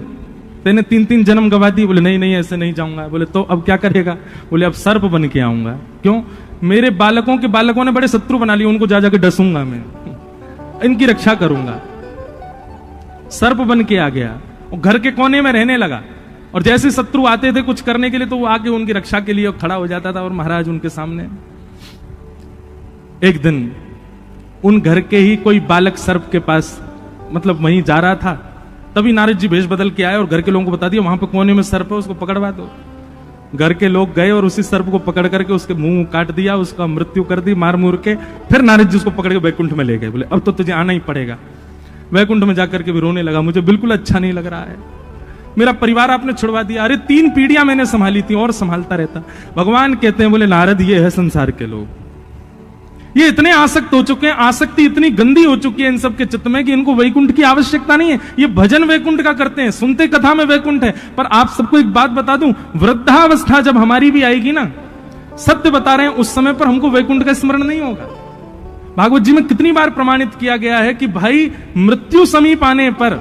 तेने 3 जन्म गवा दी। बोले नहीं नहीं ऐसे नहीं जाऊंगा। बोले तो अब क्या करेगा? बोले अब सर्प बन के आऊंगा। क्यों? मेरे बालकों के बालकों ने बड़े शत्रु बना लिए, उनको जा जाके डसूंगा मैं, इनकी रक्षा करूंगा। सर्प बन के आ गया और घर के कोने में रहने लगा, और जैसे शत्रु आते थे कुछ करने के लिए तो वो आके उनकी रक्षा के लिए खड़ा हो जाता था, और महाराज उनके सामने। एक दिन उन घर के ही कोई बालक सर्प के पास मतलब वहीं जा रहा था, तभी नारद जी भेष बदल के आए और घर के लोगों को बता दिया वहां पे कोने में सर्प है, उसको पकड़वा दो। घर के लोग गए और उसी सर्प को पकड़ करके उसके मुंह काट दिया, उसका मृत्यु कर दी मार मूर के। फिर नारद जी उसको पकड़ के वैकुंठ में ले गए। बोले अब तो तुझे आना ही पड़ेगा। वैकुंठ में जाकर के भी रोने लगा, मुझे बिल्कुल अच्छा नहीं लग रहा है, मेरा परिवार आपने छुड़वा दिया, अरे 3 पीढ़ियां मैंने संभाली थी और संभालता रहता। भगवान कहते हैं बोले नारद ये है संसार के लोग, ये इतने आसक्त हो चुके हैं, आसक्ति इतनी गंदी हो चुकी है इन सब के चित्त में कि इनको वैकुंठ की आवश्यकता नहीं है। ये भजन वैकुंठ का करते हैं, सुनते कथा में वैकुंठ है। पर आप सबको एक बात बता दूं, वृद्धावस्था जब हमारी भी आएगी ना, सत्य बता रहे हैं उस समय पर हमको वैकुंठ का स्मरण नहीं होगा। भागवत जी में कितनी बार प्रमाणित किया गया है कि भाई मृत्यु समीप आने पर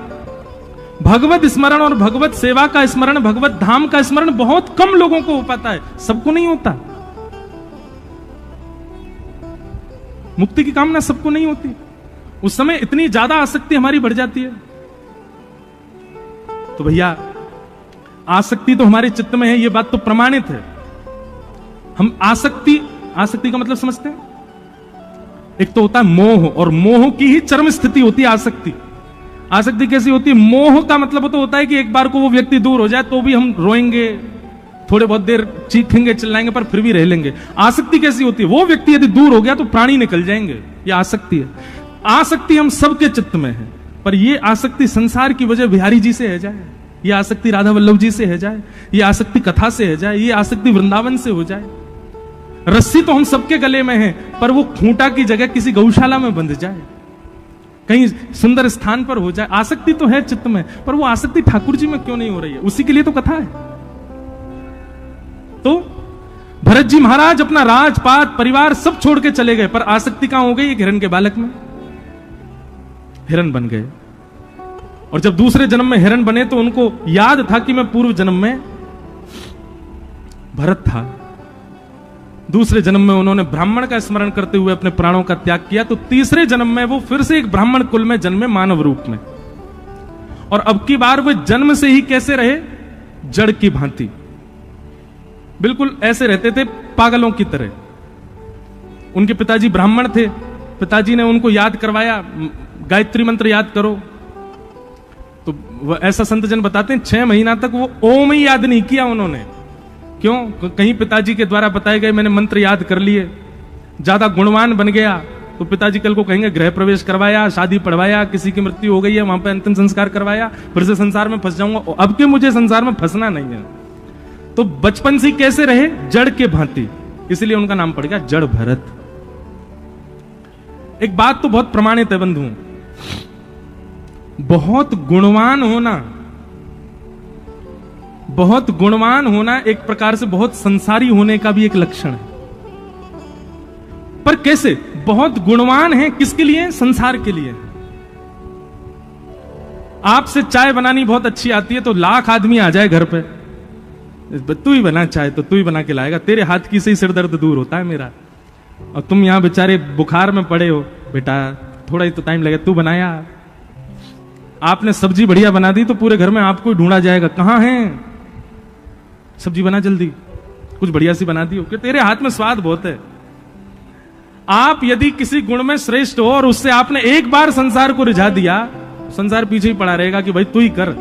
भगवत स्मरण और भगवत सेवा का स्मरण, भगवत धाम का स्मरण बहुत कम लोगों को हो पाता है, सबको नहीं होता। मुक्ति की कामना सबको नहीं होती, उस समय इतनी ज्यादा आसक्ति हमारी बढ़ जाती है। तो भैया आसक्ति तो हमारे चित्त में है, ये बात तो प्रमाणित है। हम आसक्ति का मतलब समझते हैं, एक तो होता है मोह, और मोह की ही चरम स्थिति होती है आसक्ति। आसक्ति कैसी होती है? मोह का मतलब तो होता है कि एक बार को वो व्यक्ति दूर हो जाए तो भी हम रोएंगे, थोड़े बहुत देर चीखेंगे चिल्लाएंगे, पर फिर भी रह लेंगे। आसक्ति कैसी होती है? वो व्यक्ति यदि दूर हो गया तो प्राणी निकल जाएंगे। ये आसक्ति है। आसक्ति हम सबके चित्त में है, पर ये आसक्ति संसार की वजह बिहारी जी से है जाए, ये आसक्ति राधा वल्लभ जी से है जाए, ये आसक्ति कथा से है जाए, ये आसक्ति वृंदावन से हो जाए। रस्सी तो हम सबके गले में है, पर वो खूंटा की जगह किसी गौशाला में बंध जाए, कहीं सुंदर स्थान पर हो जाए। आसक्ति तो है चित्त में, पर वो आसक्ति ठाकुर जी में क्यों नहीं हो रही है? उसी के लिए तो कथा है। तो भरत जी महाराज अपना राजपाट परिवार सब छोड़ के चले गए, पर आसक्ति कहां हो गई? एक हिरण के बालक में हिरण बन गए। और जब दूसरे जन्म में हिरण बने तो उनको याद था कि मैं पूर्व जन्म में भरत था। दूसरे जन्म में उन्होंने ब्राह्मण का स्मरण करते हुए अपने प्राणों का त्याग किया, तो तीसरे जन्म में वो फिर से एक ब्राह्मण कुल में जन्मे मानव रूप में। और अब की बार वे जन्म से ही कैसे रहे? जड़ की भांति, बिल्कुल ऐसे रहते थे पागलों की तरह। उनके पिताजी ब्राह्मण थे, पिताजी ने उनको याद करवाया, गायत्री मंत्र याद करो। तो ऐसा संत जन बताते हैं 6 महीना तक वो ओम ही याद नहीं किया उन्होंने। क्यों? कहीं पिताजी के द्वारा बताए गए मैंने मंत्र याद कर लिए, ज्यादा गुणवान बन गया तो पिताजी कल को कहेंगे गृह प्रवेश करवाया, शादी पढ़वाया, किसी की मृत्यु हो गई है वहां पे अंतिम संस्कार करवाया, फिर से संसार में फंस जाऊंगा। अब के मुझे संसार में फंसना नहीं है। तो बचपन से कैसे रहे? जड़ के भांति, इसलिए उनका नाम पड़ गया जड़ भरत। एक बात तो बहुत प्रमाणित है बंधु, बहुत गुणवान होना एक प्रकार से बहुत संसारी होने का भी एक लक्षण है। पर कैसे? बहुत गुणवान है किसके लिए? संसार के लिए। आपसे चाय बनानी बहुत अच्छी आती है तो लाख आदमी आ जाए घर पे, तू ही बना चाय, तो तू ही बना के लाएगा, तेरे हाथ की से ही सिर दर्द दूर होता है मेरा। और तुम यहां बेचारे बुखार में पड़े हो, बेटा थोड़ा ही तो टाइम लगे, तू बनाया। आपने सब्जी बढ़िया बना दी तो पूरे घर में आपको ही ढूंढा जाएगा, कहां है सब्जी, बना जल्दी, कुछ बढ़िया सी बना दी हो, तेरे हाथ में स्वाद बहुत है। आप यदि किसी गुण में श्रेष्ठ हो और उससे आपने एक बार संसार को रिझा दिया, संसार पीछे ही पड़ा रहेगा कि भाई तू ही कर।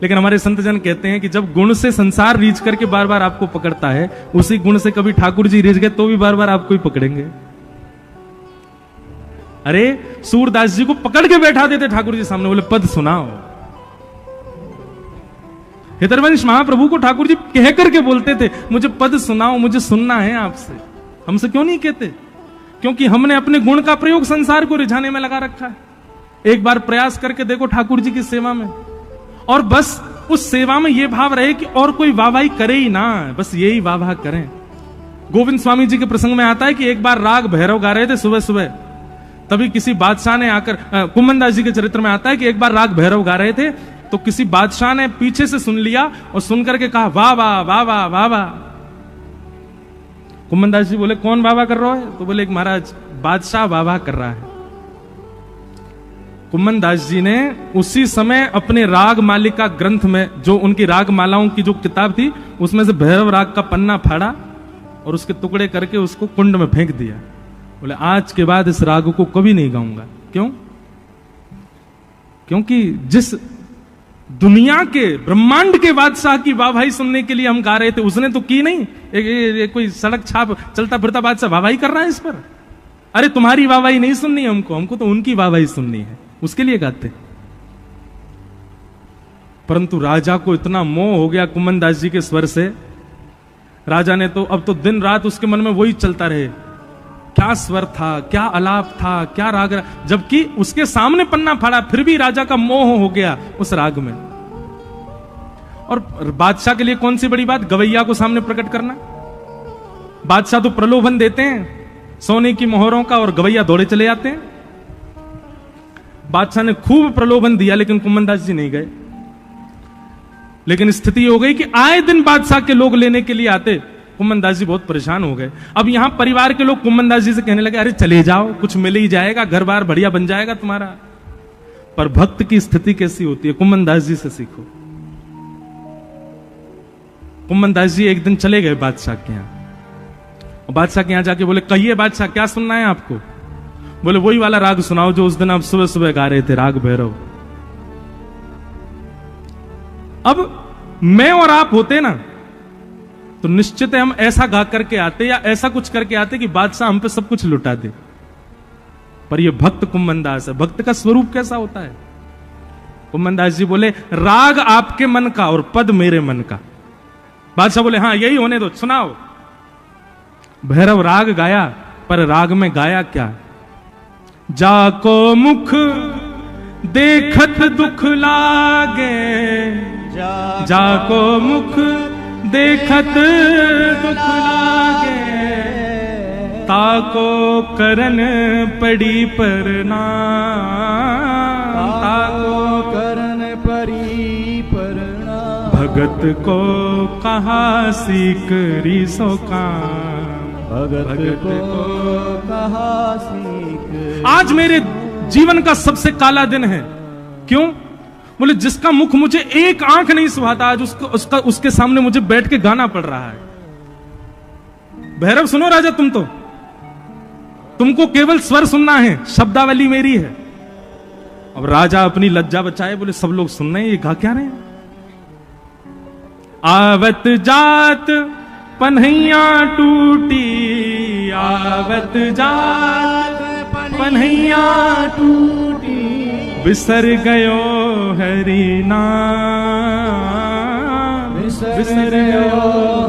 लेकिन हमारे संत जन कहते हैं कि जब गुण से संसार रीझ करके बार बार आपको पकड़ता है, उसी गुण से कभी ठाकुर जी रीझ गए तो भी बार बार आपको ही पकड़ेंगे। अरे सूरदास जी को पकड़ के बैठा देते ठाकुर जी सामने, बोले पद सुनाओ। हितरवंश महाप्रभु को ठाकुर जी कह करके बोलते थे मुझे पद सुनाओ, मुझे सुनना है आपसे। हमसे क्यों नहीं कहते? क्योंकि हमने अपने गुण का प्रयोग संसार को रिझाने में लगा रखा है। एक बार प्रयास करके देखो ठाकुर जी की सेवा में, और बस उस सेवा में यह भाव रहे कि और कोई वाहवाही करे ही ना, बस यही वाह करें। गोविंद स्वामी जी के प्रसंग में आता है कि एक बार राग भैरव गा रहे थे सुबह सुबह, तभी किसी बादशाह ने आकर, कुम्मन दास जी के चरित्र में आता है कि एक बार राग भैरव गा रहे थे तो किसी बादशाह ने पीछे से सुन लिया और सुन करके कहा वाह वाह वाह वाह वाह वाह। कुम्मन दास जी बोले कौन वाह वाह कर रहा है? तो बोले एक महाराज बादशाह वाह वाह कर रहा है। कुम्मन दास जी ने उसी समय अपने राग मालिका ग्रंथ में, जो उनकी राग मालाओं की जो किताब थी, उसमें से भैरव राग का पन्ना फाड़ा और उसके टुकड़े करके उसको कुंड में फेंक दिया। बोले आज के बाद इस राग को कभी नहीं गाऊंगा। क्यों? क्योंकि जिस दुनिया के ब्रह्मांड के बादशाह की वाहवाही सुनने के लिए हम गा रहे थे, उसने तो की नहीं। एक कोई सड़क छाप चलता फिरता बादशाह वाहवाही कर रहा है इस पर। अरे तुम्हारी वाहवाही नहीं सुननी है हमको तो उनकी वाहवाही सुननी है, उसके लिए गाते। परंतु राजा को इतना मोह हो गया कुम्मन दास जी के स्वर से, राजा ने तो अब तो दिन रात उसके मन में वही चलता रहे, क्या स्वर था, क्या आलाप था, क्या राग, जबकि उसके सामने पन्ना फाड़ा फिर भी राजा का मोह हो गया उस राग में। और बादशाह के लिए कौन सी बड़ी बात, गवैया को सामने प्रकट करना। बादशाह तो प्रलोभन देते हैं सोने की मोहरों का और गवैया दौड़े चले जाते हैं। बादशाह ने खूब प्रलोभन दिया लेकिन कुम्मन दास जी नहीं गए। लेकिन स्थिति हो गई कि आए दिन बादशाह के लोग लेने के लिए आते, कुम्मन दास जी बहुत परेशान हो गए। अब यहां परिवार के लोग कुम्मन दास जी से कहने लगे अरे चले जाओ, कुछ मिल ही जाएगा, घर बार बढ़िया बन जाएगा तुम्हारा। पर भक्त की स्थिति कैसी होती है, कुम्मन दास जी से सीखो। कुम्मन दास जी एक दिन चले गए बादशाह के यहां, बादशाह के यहां जाके बोले कहिए बादशाह क्या सुनना है आपको। बोले वही वाला राग सुनाओ जो उस दिन आप सुबह सुबह गा रहे थे, राग भैरव। अब मैं और आप होते ना तो निश्चित है हम ऐसा गा करके आते या ऐसा कुछ करके आते कि बादशाह हम पे सब कुछ लुटा दे। पर ये भक्त कुम्भन दास है। भक्त का स्वरूप कैसा होता है? कुम्भन दास जी बोले राग आपके मन का और पद मेरे मन का। बादशाह बोले हाँ यही होने दो, सुनाओ। भैरव राग गाया, पर राग में गाया क्या? जाको मुख देखत दुख लागे, जाको मुख देखत दुख लागे, ताको करन पड़ी परनाम, ताको करन पड़ी परनाम। भगत को कहा सीकरी सो काम, भगत को कहा सीख। आज मेरे जीवन का सबसे काला दिन है। क्यों? बोले जिसका मुख मुझे एक आंख नहीं सुहाता, आज उसके सामने मुझे बैठ के गाना पड़ रहा है। भैरव सुनो राजा, तुमको केवल स्वर सुनना है, शब्दावली मेरी है। अब राजा अपनी लज्जा बचाए, बोले सब लोग सुन रहे हैं, ये गा क्या रहे हैं? आवत जात पन्हैया टूटी, आवत जात पन्हैया टूटी, बिसर गयो हरि नाम, बिसर गयो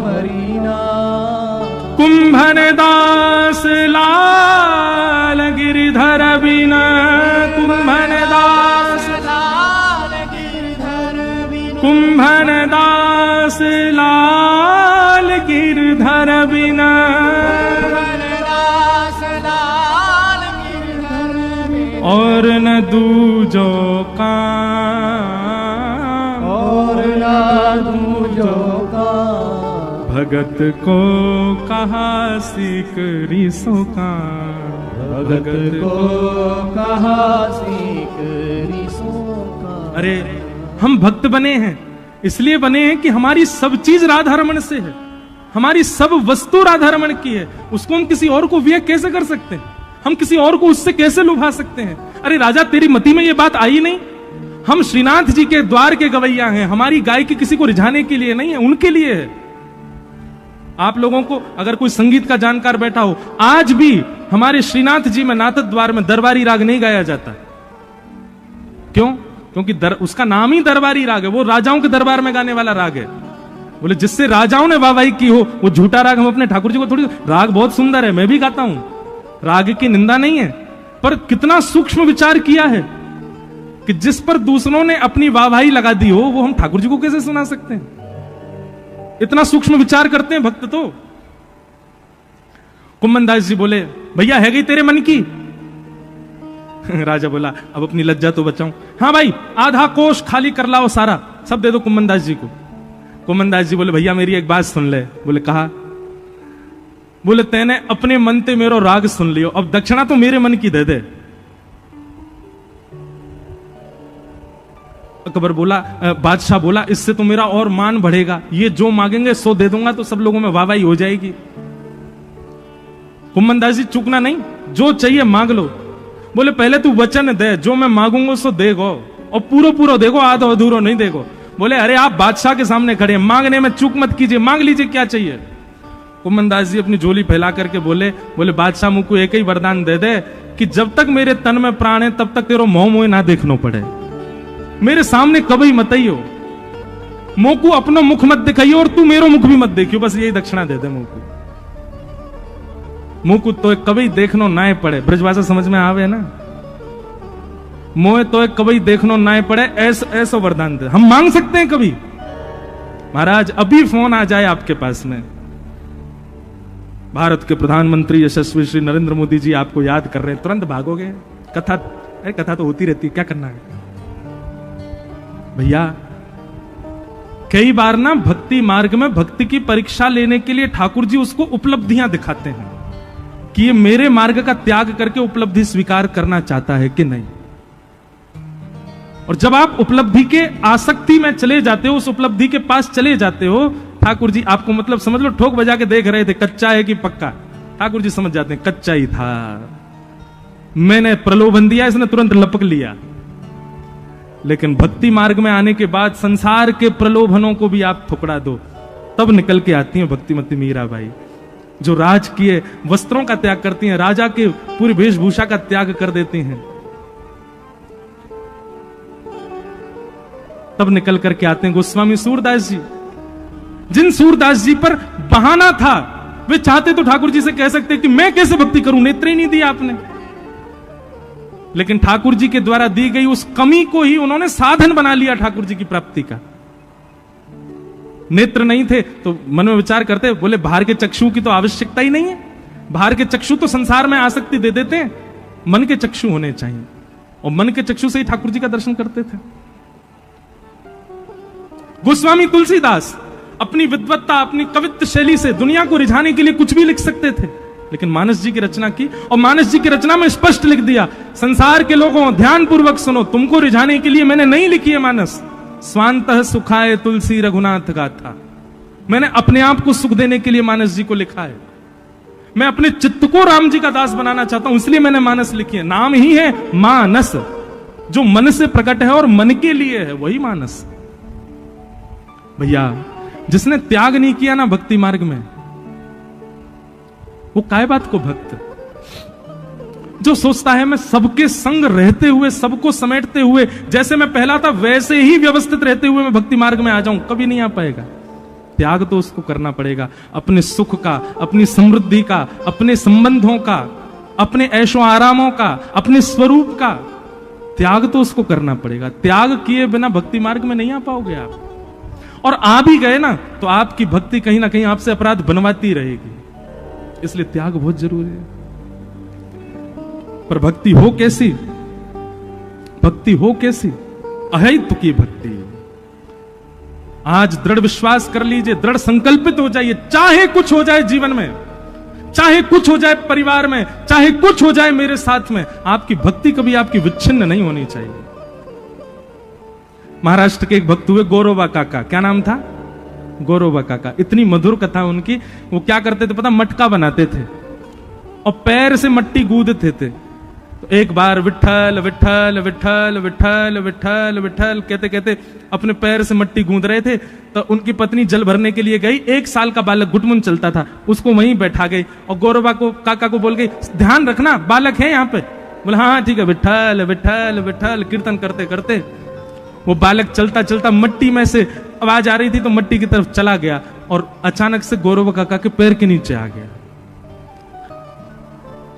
हरि नाम। कुंभन दास लाल गिरधर बिन, कुंभन दास लाल गिरधर बिन, कुंभन दास लाल गिरधर बिन, और न दूजो काम, और न दूजो काम। भगत को कहा सीकरी सो काम, भगत को कहा सीकरी सो काम। अरे हम भक्त बने हैं, इसलिए बने हैं कि हमारी सब चीज राधा रमण से है, हमारी सब वस्तु राधा रमण की है। उसको हम किसी और को व्यय कैसे कर सकते हैं? हम किसी और को उससे कैसे लुभा सकते हैं? अरे राजा तेरी मति में ये बात आई नहीं? हम श्रीनाथ जी के द्वार के गवैया हैं, हमारी गायकी किसी को रिझाने के लिए नहीं है, उनके लिए है। आप लोगों को अगर कोई संगीत का जानकार बैठा हो, आज भी हमारे श्रीनाथ जी में नाथद द्वार में दरबारी राग नहीं गाया जाता। क्यों? क्योंकि उसका नाम ही दरबारी राग है, वो राजाओं के दरबार में गाने वाला राग है। बोले जिससे राजाओं ने वाहवाही की हो वो झूठा राग हम अपने ठाकुर जी को थोड़ी। राग बहुत सुंदर है, मैं भी गाता हूं, राग की निंदा नहीं है, पर कितना सूक्ष्म विचार किया है कि जिस पर दूसरों ने अपनी वाहवाही लगा दी हो वो हम ठाकुर जी को कैसे सुना सकते हैं? इतना सूक्ष्म विचार करते हैं भक्त तो। कुम्भन दास जी बोले भैया है गई तेरे मन की? राजा बोला अब अपनी लज्जा तो बचाऊं। हाँ भाई आधा कोष खाली कर लाओ, सारा सब दे दो कुम्भन दास जी को। कुम्भन दास जी बोले भैया मेरी एक बात सुन ले। बोले कहा? बोले तैने अपने मन ते मेरो राग सुन लियो, अब दक्षिणा तो मेरे मन की दे दे। अकबर बोला, बादशाह बोला इससे तो मेरा और मान बढ़ेगा, ये जो मांगेंगे सो दे दूंगा तो सब लोगों में वाहवाही हो जाएगी। कुम्भन दास जी चूकना नहीं, जो चाहिए मांग लो। बोले पहले तू वचन दे, जो मैं मांगूंगा सो देगो, और पूरा पूरा देखो, आधा अधूरो नहीं देखो। बोले अरे आप बादशाह के सामने खड़े, मांगने में चूक मत कीजिए, मांग लीजिए क्या चाहिए। कुम्भन दास जी अपनी झोली फैला करके बोले बादशाह मुझको एक ही वरदान दे दे कि जब तक मेरे तन में प्राण है तब तक तेरो मोह मोह ना देखना पड़े, मेरे सामने कभी मत आइयो, मोकू अपना मुख मत दिखाइयो और तू मेरो मुख भी मत देखियो, बस यही दक्षिणा दे दे मोकू। मोकू तो कभी देखनो ना पड़े, ब्रजभाषा समझ में आवे ना, मोह तो कभी देखनो ना पड़े, ऐसा वरदान दे। हम मांग सकते हैं कभी? महाराज अभी फोन आ जाए आपके पास में, भारत के प्रधानमंत्री यशस्वी श्री नरेंद्र मोदी जी आपको याद कर रहे हैं, तुरंत भागोगे? कथा तो होती रहती है, क्या करना है भैया। कई बार ना भक्ति मार्ग में भक्ति की परीक्षा लेने के लिए ठाकुर जी उसको उपलब्धियां दिखाते हैं कि ये मेरे मार्ग का त्याग करके उपलब्धि स्वीकार करना चाहता है कि नहीं। और जब आप उपलब्धि के आसक्ति में चले जाते हो, उस उपलब्धि के पास चले जाते हो, ठाकुर जी आपको मतलब समझ लो ठोक बजा के देख रहे थे, कच्चा है कि पक्का। ठाकुर जी समझ जाते हैं कच्चा ही था, मैंने प्रलोभन दिया, इसने तुरंत लपक लिया। लेकिन भक्ति मार्ग में आने के बाद संसार के प्रलोभनों को भी आप ठुकरा दो, तब निकल के आती हैं भक्तिमती मीराबाई, जो राजकीय वस्त्रों का त्याग करती हैं, राजा के पूरी वेशभूषा का त्याग कर देती हैं, तब निकल करके आते हैं गोस्वामी सूरदास जी। जिन सूरदास जी पर बहाना था, वे चाहते तो ठाकुर जी से कह सकते कि मैं कैसे भक्ति करूं, नेत्र ही नहीं दिया आपने। लेकिन ठाकुर जी के द्वारा दी गई उस कमी को ही उन्होंने साधन बना लिया ठाकुर जी की प्राप्ति का। नेत्र नहीं थे तो मन में विचार करते, बोले बाहर के चक्षु की तो आवश्यकता ही नहीं है, बाहर के चक्षु तो संसार में आसक्ति दे देते हैं, मन के चक्षु होने चाहिए। और मन के चक्षु से ही ठाकुर जी का दर्शन करते थे। गोस्वामी तुलसीदास अपनी विद्वत्ता, अपनी कवित्व शैली से दुनिया को रिझाने के लिए कुछ भी लिख सकते थे, लेकिन मानस जी की रचना की, और मानस जी की रचना में स्पष्ट लिख दिया, संसार के लोगों ध्यान पूर्वक सुनो, तुमको रिझाने के लिए मैंने नहीं लिखी है मानस। स्वांतः सुखाए तुलसी रघुनाथ गाथा, मैंने अपने आप को सुख देने के लिए मानस जी को लिखा है। मैं अपने चित्त को राम जी का दास बनाना चाहता हूं, इसलिए मैंने मानस लिखी है। नाम ही है मानस, जो मन से प्रकट है और मन के लिए है, वही मानस। भैया, जिसने त्याग नहीं किया ना भक्ति मार्ग में, वो काय बात को भक्त। जो सोचता है मैं सबके संग रहते हुए, सबको समेटते हुए, जैसे मैं पहला था वैसे ही व्यवस्थित रहते हुए मैं भक्ति मार्ग में आ जाऊं, कभी नहीं आ पाएगा। त्याग तो उसको करना पड़ेगा, अपने सुख का, अपनी समृद्धि का, अपने संबंधों का, अपने ऐशो आरामों का, अपने स्वरूप का त्याग तो उसको करना पड़ेगा। त्याग किए बिना भक्ति मार्ग में नहीं आ पाओगे आप। और आ भी गए ना तो आपकी भक्ति कहीं ना कहीं आपसे अपराध बनवाती रहेगी, इसलिए त्याग बहुत जरूरी है। पर भक्ति हो कैसी? भक्ति हो कैसी? अहैतु की भक्ति। आज दृढ़ विश्वास कर लीजिए, दृढ़ संकल्पित हो जाइए, चाहे कुछ हो जाए जीवन में, चाहे कुछ हो जाए परिवार में, चाहे कुछ हो जाए मेरे साथ में, आपकी भक्ति कभी आपकी विच्छिन्न नहीं होनी चाहिए। महाराष्ट्र के एक भक्त हुए गौरवा काका, क्या नाम था? गौरवा काका। इतनी मधुर कथा उनकी। वो क्या करते थे पता? मटका बनाते थे और पैर से मट्टी गूंदते थे। तो एक बार विठल विठल विठल विठल विठल विठल कहते कहते अपने पैर से मट्टी गूंद रहे थे, तो उनकी पत्नी जल भरने के लिए गई। 1 साल का बालक गुटमुन चलता था, उसको वहीं बैठा गई और गौरवा को काका को बोल गई, ध्यान रखना बालक है यहाँ पे। बोले हाँ ठीक है। विठल विठल विठल कीर्तन करते करते वो बालक चलता चलता मट्टी में से आवाज आ रही थी तो मट्टी की तरफ चला गया और अचानक से गौरव काका के पैर के नीचे आ गया।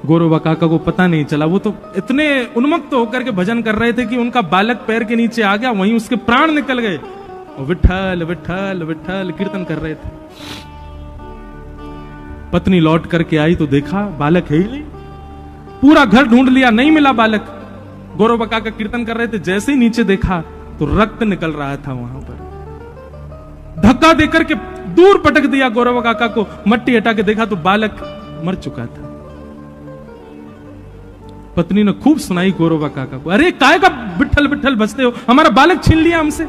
गौरव काका को पता नहीं चला, वो तो इतने उन्मत्त होकर के भजन कर रहे थे कि उनका बालक पैर के नीचे आ गया, वहीं उसके प्राण निकल गए और विठल विठल विठल कीर्तन कर रहे थे। पत्नी लौट करके आई तो देखा बालक है ही नहीं। पूरा घर ढूंढ लिया, नहीं मिला बालक। गौरव काका कीर्तन कर रहे थे, जैसे ही नीचे देखा तो रक्त निकल रहा था वहां पर। धक्का देकर के दूर पटक दिया गौरव काका को, मट्टी हटा के देखा तो बालक मर चुका था। पत्नी ने खूब सुनाई गौरव काका को, अरे काय का बिठल बिठल बजते हो, हमारा बालक छीन लिया हमसे।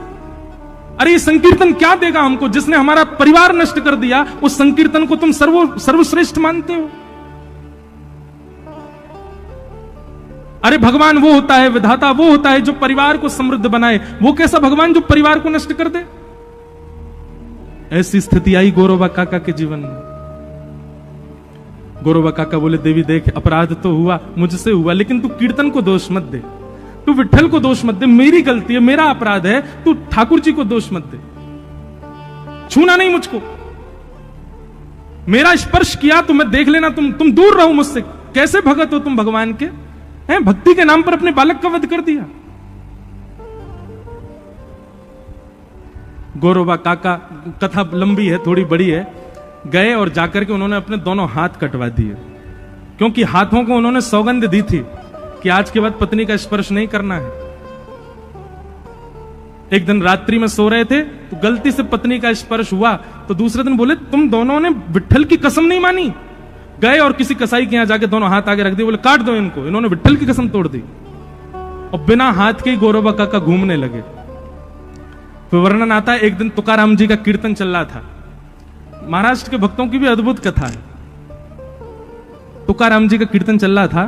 अरे ये संकीर्तन क्या देगा हमको, जिसने हमारा परिवार नष्ट कर दिया, उस संकीर्तन को तुम सर्वश्रेष्ठ मानते हो। अरे भगवान वो होता है, विधाता वो होता है जो परिवार को समृद्ध बनाए, वो कैसा भगवान जो परिवार को नष्ट कर दे। ऐसी स्थिति आई गौरवा काका के जीवन में। गौरवा काका बोले, देवी देख अपराध तो हुआ, मुझसे हुआ, लेकिन तू कीर्तन को दोष मत दे, तू विठल को दोष मत दे, मेरी गलती है, मेरा अपराध है, तू ठाकुर जी को दोष मत दे। छूना नहीं मुझको, मेरा स्पर्श किया तो मैं देख लेना, तुम दूर रहो मुझसे। कैसे भगत हो तुम भगवान के, हैं? भक्ति के नाम पर अपने बालक का वध कर दिया। गौरवा काका, कथा लंबी है, थोड़ी बड़ी है, गए और जाकर के उन्होंने अपने दोनों हाथ कटवा दिए, क्योंकि हाथों को उन्होंने सौगंध दी थी कि आज के बाद पत्नी का स्पर्श नहीं करना है। एक दिन रात्रि में सो रहे थे तो गलती से पत्नी का स्पर्श हुआ, तो दूसरे दिन बोले, तुम दोनों ने विठल की कसम नहीं मानी। गए और किसी कसाई के यहां जाके दोनों हाथ आगे रख दिए, बोले काट दो इनको। इन्होंने विठल की कसम तोड़ दी और बिना हाथ के गौरवा काका घूमने लगे। तो वर्णन आता है, एक दिन तुकाराम जी का कीर्तन चल रहा था। महाराष्ट्र के भक्तों की भी अद्भुत कथा है। तुकाराम जी का कीर्तन चल रहा था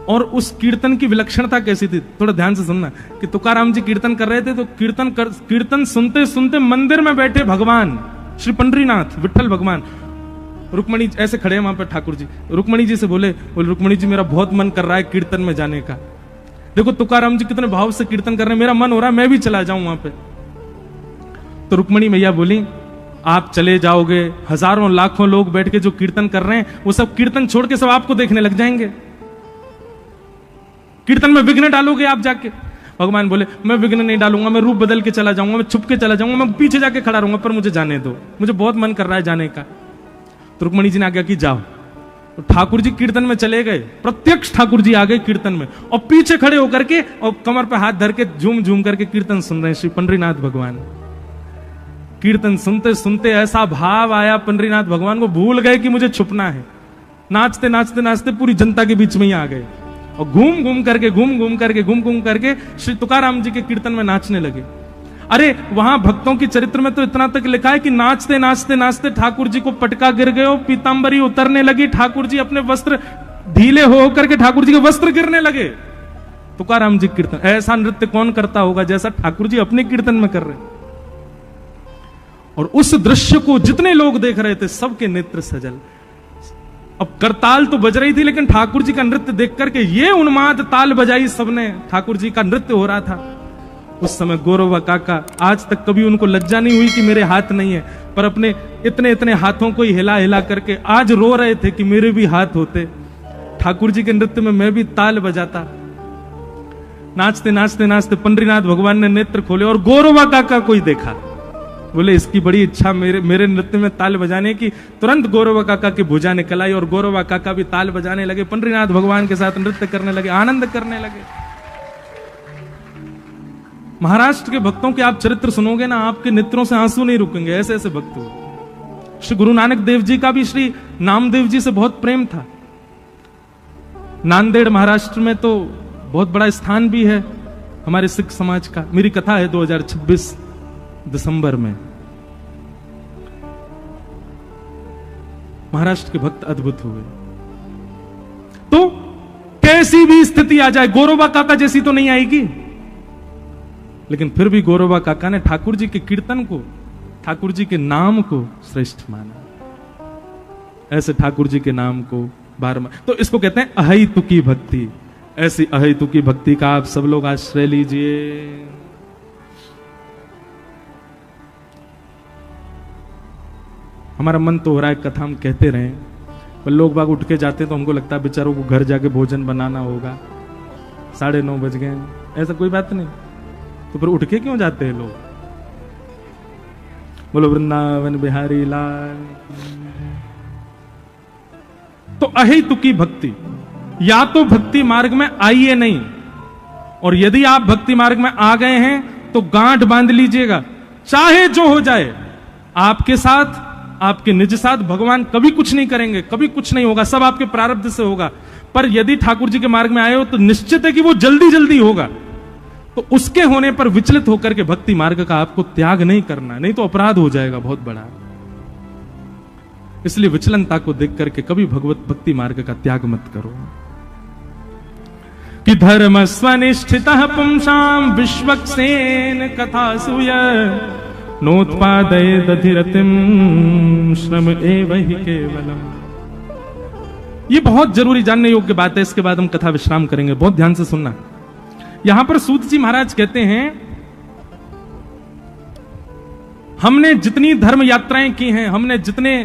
और उस कीर्तन की विलक्षणता कैसी थी, थोड़ा ध्यान से सुनना कि तुकाराम जी कीर्तन कर रहे थे तो कीर्तन सुनते सुनते मंदिर में बैठे भगवान श्री पंडरीनाथ विठल भगवान, रुक्मणी ऐसे खड़े हैं वहां पर, ठाकुर जी रुक्मणी जी से बोले रुक्मणी जी मेरा बहुत मन कर रहा है कीर्तन में जाने का। देखो तुकाराम जी कितने भाव से कीर्तन कर रहे हैं, मेरा मन हो रहा है मैं भी चला जाऊं वहां पे। तो रुक्मणी मैया बोली आप चले जाओगे, हजारों लाखों लोग बैठ के जो कीर्तन कर रहे हैं वो सब कीर्तन छोड़ के सब आपको देखने लग जाएंगे, कीर्तन में विघ्न डालोगे आप जाके। भगवान बोले मैं विघ्न नहीं डालूंगा, मैं रूप बदल के चला जाऊंगा, मैं छुप के चला जाऊंगा, मैं पीछे जाके खड़ा रहूंगा, पर मुझे जाने दो, मुझे बहुत मन कर रहा है जाने का। तो रुक्मणी जी ने आज्ञा की जाओ। तो ठाकुर जी कीर्तन में चले गए, प्रत्यक्ष ठाकुर जी आ गए कीर्तन में और पीछे खड़े होकर के और कमर पे हाथ धर के झूम झूम करके कीर्तन सुन रहे हैं श्री पंडरीनाथ भगवान। कीर्तन सुनते सुनते ऐसा भाव आया पंडरीनाथ भगवान को, भूल गए कि मुझे छुपना है। नाचते नाचते नाचते पूरी जनता के बीच में ही आ गए और घूम घूम करके श्री तुकाराम जी के कीर्तन में नाचने लगे। अरे वहां भक्तों की चरित्र में तो इतना तक लिखा है कि नाचते नाचते नाचते ठाकुर जी को पटका गिर गए, पीतांबरी उतरने लगी, ठाकुर जी अपने वस्त्र ढीले हो करके ठाकुर जी के वस्त्र गिरने लगे। तुकाराम जी कीर्तन, ऐसा नृत्य कौन करता होगा जैसा ठाकुर जी अपने कीर्तन में कर रहे। और उस दृश्य को जितने लोग देख रहे थे सबके नेत्र सजल। अब करताल तो बज रही थी लेकिन ठाकुर जी का नृत्य देख करके ये उन्माद ताल बजाई सबने, ठाकुर जी का नृत्य हो रहा था। उस समय गौरव काका, आज तक कभी उनको लज्जा नहीं हुई कि मेरे हाथ नहीं है, पर अपने इतने इतने हाथों को ही हिला हिला करके आज रो रहे थे कि मेरे भी हाथ होते, ठाकुर जी के नृत्य में मैं भी ताल बजाता। नाचते नाचते नाचते पंडरीनाथ भगवान ने नेत्र खोले और गौरवा काका को ही देखा। बोले इसकी बड़ी इच्छा मेरे नृत्य में ताल बजाने की। तुरंत गौरवा काका की भुजा निकल आई और गौरवा काका भी ताल बजाने लगे, पंडरीनाथ भगवान के साथ नृत्य करने लगे, आनंद करने लगे। महाराष्ट्र के भक्तों के आप चरित्र सुनोगे ना, आपके नेत्रों से आंसू नहीं रुकेंगे, ऐसे ऐसे भक्त हो। श्री गुरु नानक देव जी का भी श्री नामदेव जी से बहुत प्रेम था। नांदेड़ महाराष्ट्र में तो बहुत बड़ा स्थान भी है हमारे सिख समाज का। मेरी कथा है 2026 दिसंबर में। महाराष्ट्र के भक्त अद्भुत हुए। तो कैसी भी स्थिति आ जाए, गौरवा काका जैसी तो नहीं आएगी, लेकिन फिर भी गौरवा काका ने ठाकुर जी के कीर्तन को, ठाकुर जी के नाम को श्रेष्ठ माना। ऐसे ठाकुर जी के नाम को बार, तो इसको कहते हैं अहैतुकी भक्ति। ऐसी अहैतुकी भक्ति का आप सब लोग आश्रय लीजिए। हमारा मन तो हो रहा है कथा हम कहते रहे, पर लोग बाग उठ के जाते तो हमको लगता है बेचारों को घर जाके भोजन बनाना होगा, 9:30 बज गए। ऐसा कोई बात नहीं, तो फिर उठ के क्यों जाते हैं लोग? बोलो वृंदावन बिहारी लाल। तो अहेतुकी भक्ति, या तो भक्ति मार्ग में आइए नहीं, और यदि आप भक्ति मार्ग में आ गए हैं तो गांठ बांध लीजिएगा, चाहे जो हो जाए। आपके साथ, आपके निज साथ भगवान कभी कुछ नहीं करेंगे, कभी कुछ नहीं होगा, सब आपके प्रारब्ध से होगा। पर यदि ठाकुर जी के मार्ग में आए हो तो निश्चित है कि वो जल्दी जल्दी होगा। तो उसके होने पर विचलित होकर के भक्ति मार्ग का आपको त्याग नहीं करना, नहीं तो अपराध हो जाएगा बहुत बड़ा। इसलिए विचलनता को देख करके कभी भगवत भक्ति मार्ग का त्याग मत करो। कि धर्म स्वनिष्ठितः पुंसाम विश्वक्सेन कथा सूय नोत्पादये दधिरतिम श्रम एव हि केवलम। ये बहुत जरूरी जानने योग्य बात है, इसके बाद हम कथा विश्राम करेंगे, बहुत ध्यान से सुनना। यहां पर सूत जी महाराज कहते हैं, हमने जितनी धर्म यात्राएं की हैं, हमने जितने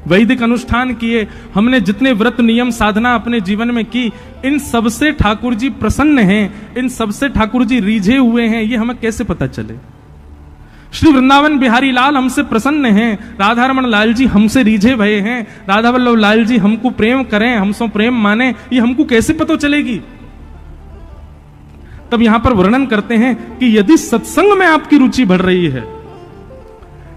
वैदिक अनुष्ठान किए, हमने जितने व्रत नियम साधना अपने जीवन में की, इन सबसे ठाकुर जी प्रसन्न हैं, इन सबसे ठाकुर जी रीझे हुए हैं, ये हमें कैसे पता चले? श्री वृंदावन बिहारी लाल हमसे प्रसन्न हैं, राधा रमण लाल जी हमसे रीझे भये हैं, राधा वल्लभ लाल जी हमको प्रेम करें, हमसे प्रेम माने, ये हमको कैसे पता चलेगी? तब यहां पर वर्णन करते हैं कि यदि सत्संग में आपकी रुचि बढ़ रही है,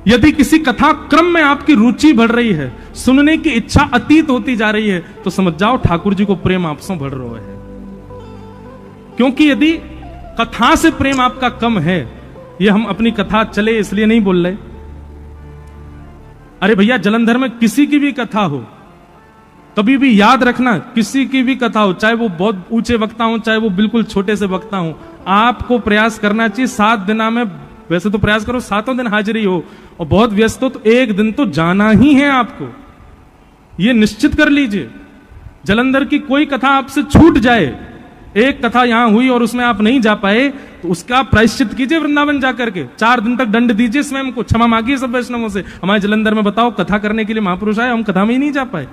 यदि किसी कथा क्रम में आपकी रुचि बढ़ रही है, सुनने की इच्छा अतीत होती जा रही है, तो समझ जाओ ठाकुर जी को प्रेम आपसे बढ़ रहा है। क्योंकि यदि कथा से प्रेम आपका कम है, ये हम अपनी कथा चले इसलिए नहीं बोल रहे। अरे भैया, जलंधर में किसी की भी कथा हो, कभी भी याद रखना, किसी की भी कथा हो, चाहे वो बहुत ऊंचे वक्ता हो, चाहे वो बिल्कुल छोटे से वक्ता हो, आपको प्रयास करना चाहिए 7 दिना में, वैसे तो प्रयास करो 7 दिन हाजिरी हो, और बहुत व्यस्त हो तो 1 दिन तो जाना ही है आपको, ये निश्चित कर लीजिए। जलंधर की कोई कथा आपसे छूट जाए, एक कथा यहां हुई और उसमें आप नहीं जा पाए, तो उसका प्रायश्चित कीजिए वृंदावन जाकर के, 4 दिन तक दंड दीजिए स्वयं को, क्षमा मांगिए सब वैष्णवों से। हमारे जलंधर में बताओ कथा करने के लिए महापुरुष आए, हम कथा में ही नहीं जा पाए।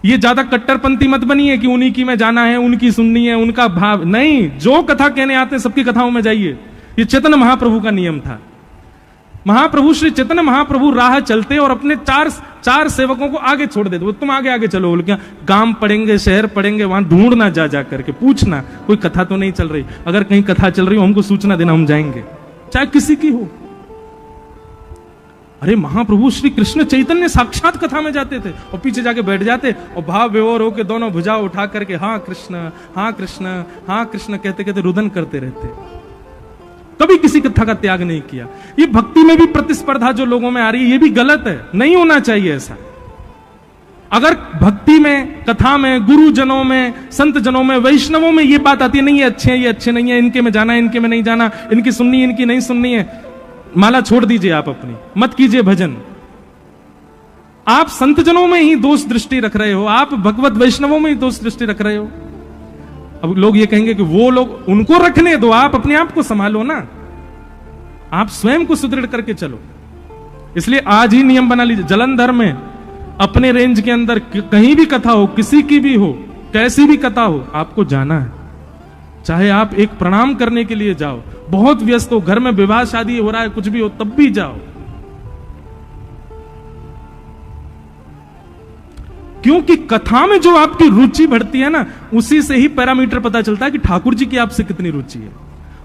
ये ज्यादा कट्टरपंथी मत बनिए कि उन्हीं की में जाना है, उनकी सुननी है, उनका भाव नहीं, जो कथा कहने आते हैं सबकी कथाओं में जाइए। ये चैतन्य महाप्रभु का नियम था। महाप्रभु श्री चैतन्य महाप्रभु राह चलते और अपने चार सेवकों को आगे छोड़ देते, वो तुम आगे आगे चलो, बोल क्या गांव पड़ेंगे, शहर पड़ेंगे, वहां ढूंढना जा करके पूछना कोई कथा तो नहीं चल रही, अगर कहीं कथा चल रही हो हमको सूचना देना, हम जाएंगे, चाहे किसी की हो। अरे महाप्रभु श्री कृष्ण चैतन्य साक्षात कथा में जाते थे और पीछे जाके बैठ जाते और भाव विभोर होकर दोनों भुजा उठा करके हाँ कृष्ण, हाँ कृष्ण, हाँ कृष्ण कहते कहते रुदन करते रहते, कभी किसी कथा का त्याग नहीं किया। ये भक्ति में भी प्रतिस्पर्धा जो लोगों में आ रही है, ये भी गलत है, नहीं होना चाहिए ऐसा। अगर भक्ति में, कथा में, गुरुजनों में, संत जनों में, वैष्णवों में ये बात आती है, नहीं ये अच्छे हैं, ये अच्छे नहीं है, इनके में जाना है, इनके में नहीं जाना, इनकी सुननी, इनकी नहीं सुननी है, माला छोड़ दीजिए आप अपनी, मत कीजिए भजन। आप संत जनों में ही दोष दृष्टि रख रहे हो, आप भगवत वैष्णवों में ही दोष दृष्टि रख रहे हो। अब लोग ये कहेंगे कि वो लोग, उनको रखने दो, आप अपने आप को संभालो ना, आप स्वयं को सुदृढ़ करके चलो। इसलिए आज ही नियम बना लीजिए, जलंधर में अपने रेंज के अंदर कहीं भी कथा हो, किसी की भी हो, कैसी भी कथा हो, आपको जाना है। चाहे आप एक प्रणाम करने के लिए जाओ, बहुत व्यस्त हो, घर में विवाह शादी हो रहा है, कुछ भी हो, तब भी जाओ। क्योंकि कथा में जो आपकी रुचि बढ़ती है ना, उसी से ही पैरामीटर पता चलता है कि ठाकुर जी की आपसे कितनी रुचि है।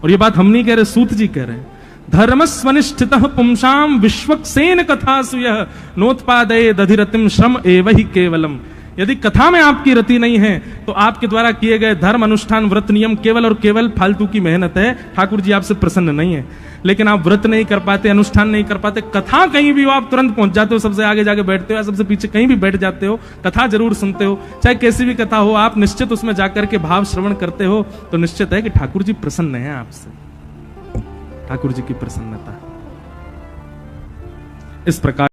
और ये बात हम नहीं कह रहे, सूत जी कह रहे हैं, धर्मस्वनिष्ठितः पुंसाम विश्वक्सेन कथासु यः नोत्पादये दधिरतिम श्रम एव हि केवलम। यदि कथा में आपकी रति नहीं है तो आपके द्वारा किए गए धर्म, अनुष्ठान, व्रत, नियम केवल और केवल फालतू की मेहनत है, ठाकुर जी आपसे प्रसन्न नहीं है। लेकिन आप व्रत नहीं कर पाते, अनुष्ठान नहीं कर पाते, कथा कहीं भी हो आप तुरंत पहुंच जाते हो, सबसे आगे जाके बैठते हो या सबसे पीछे कहीं भी बैठ जाते हो, कथा जरूर सुनते हो, चाहे कैसी भी कथा हो, आप निश्चित उसमें जाकर के भाव श्रवण करते हो, तो निश्चित है कि ठाकुर जी प्रसन्न है आपसे, ठाकुर जी की प्रसन्नता। इस प्रकार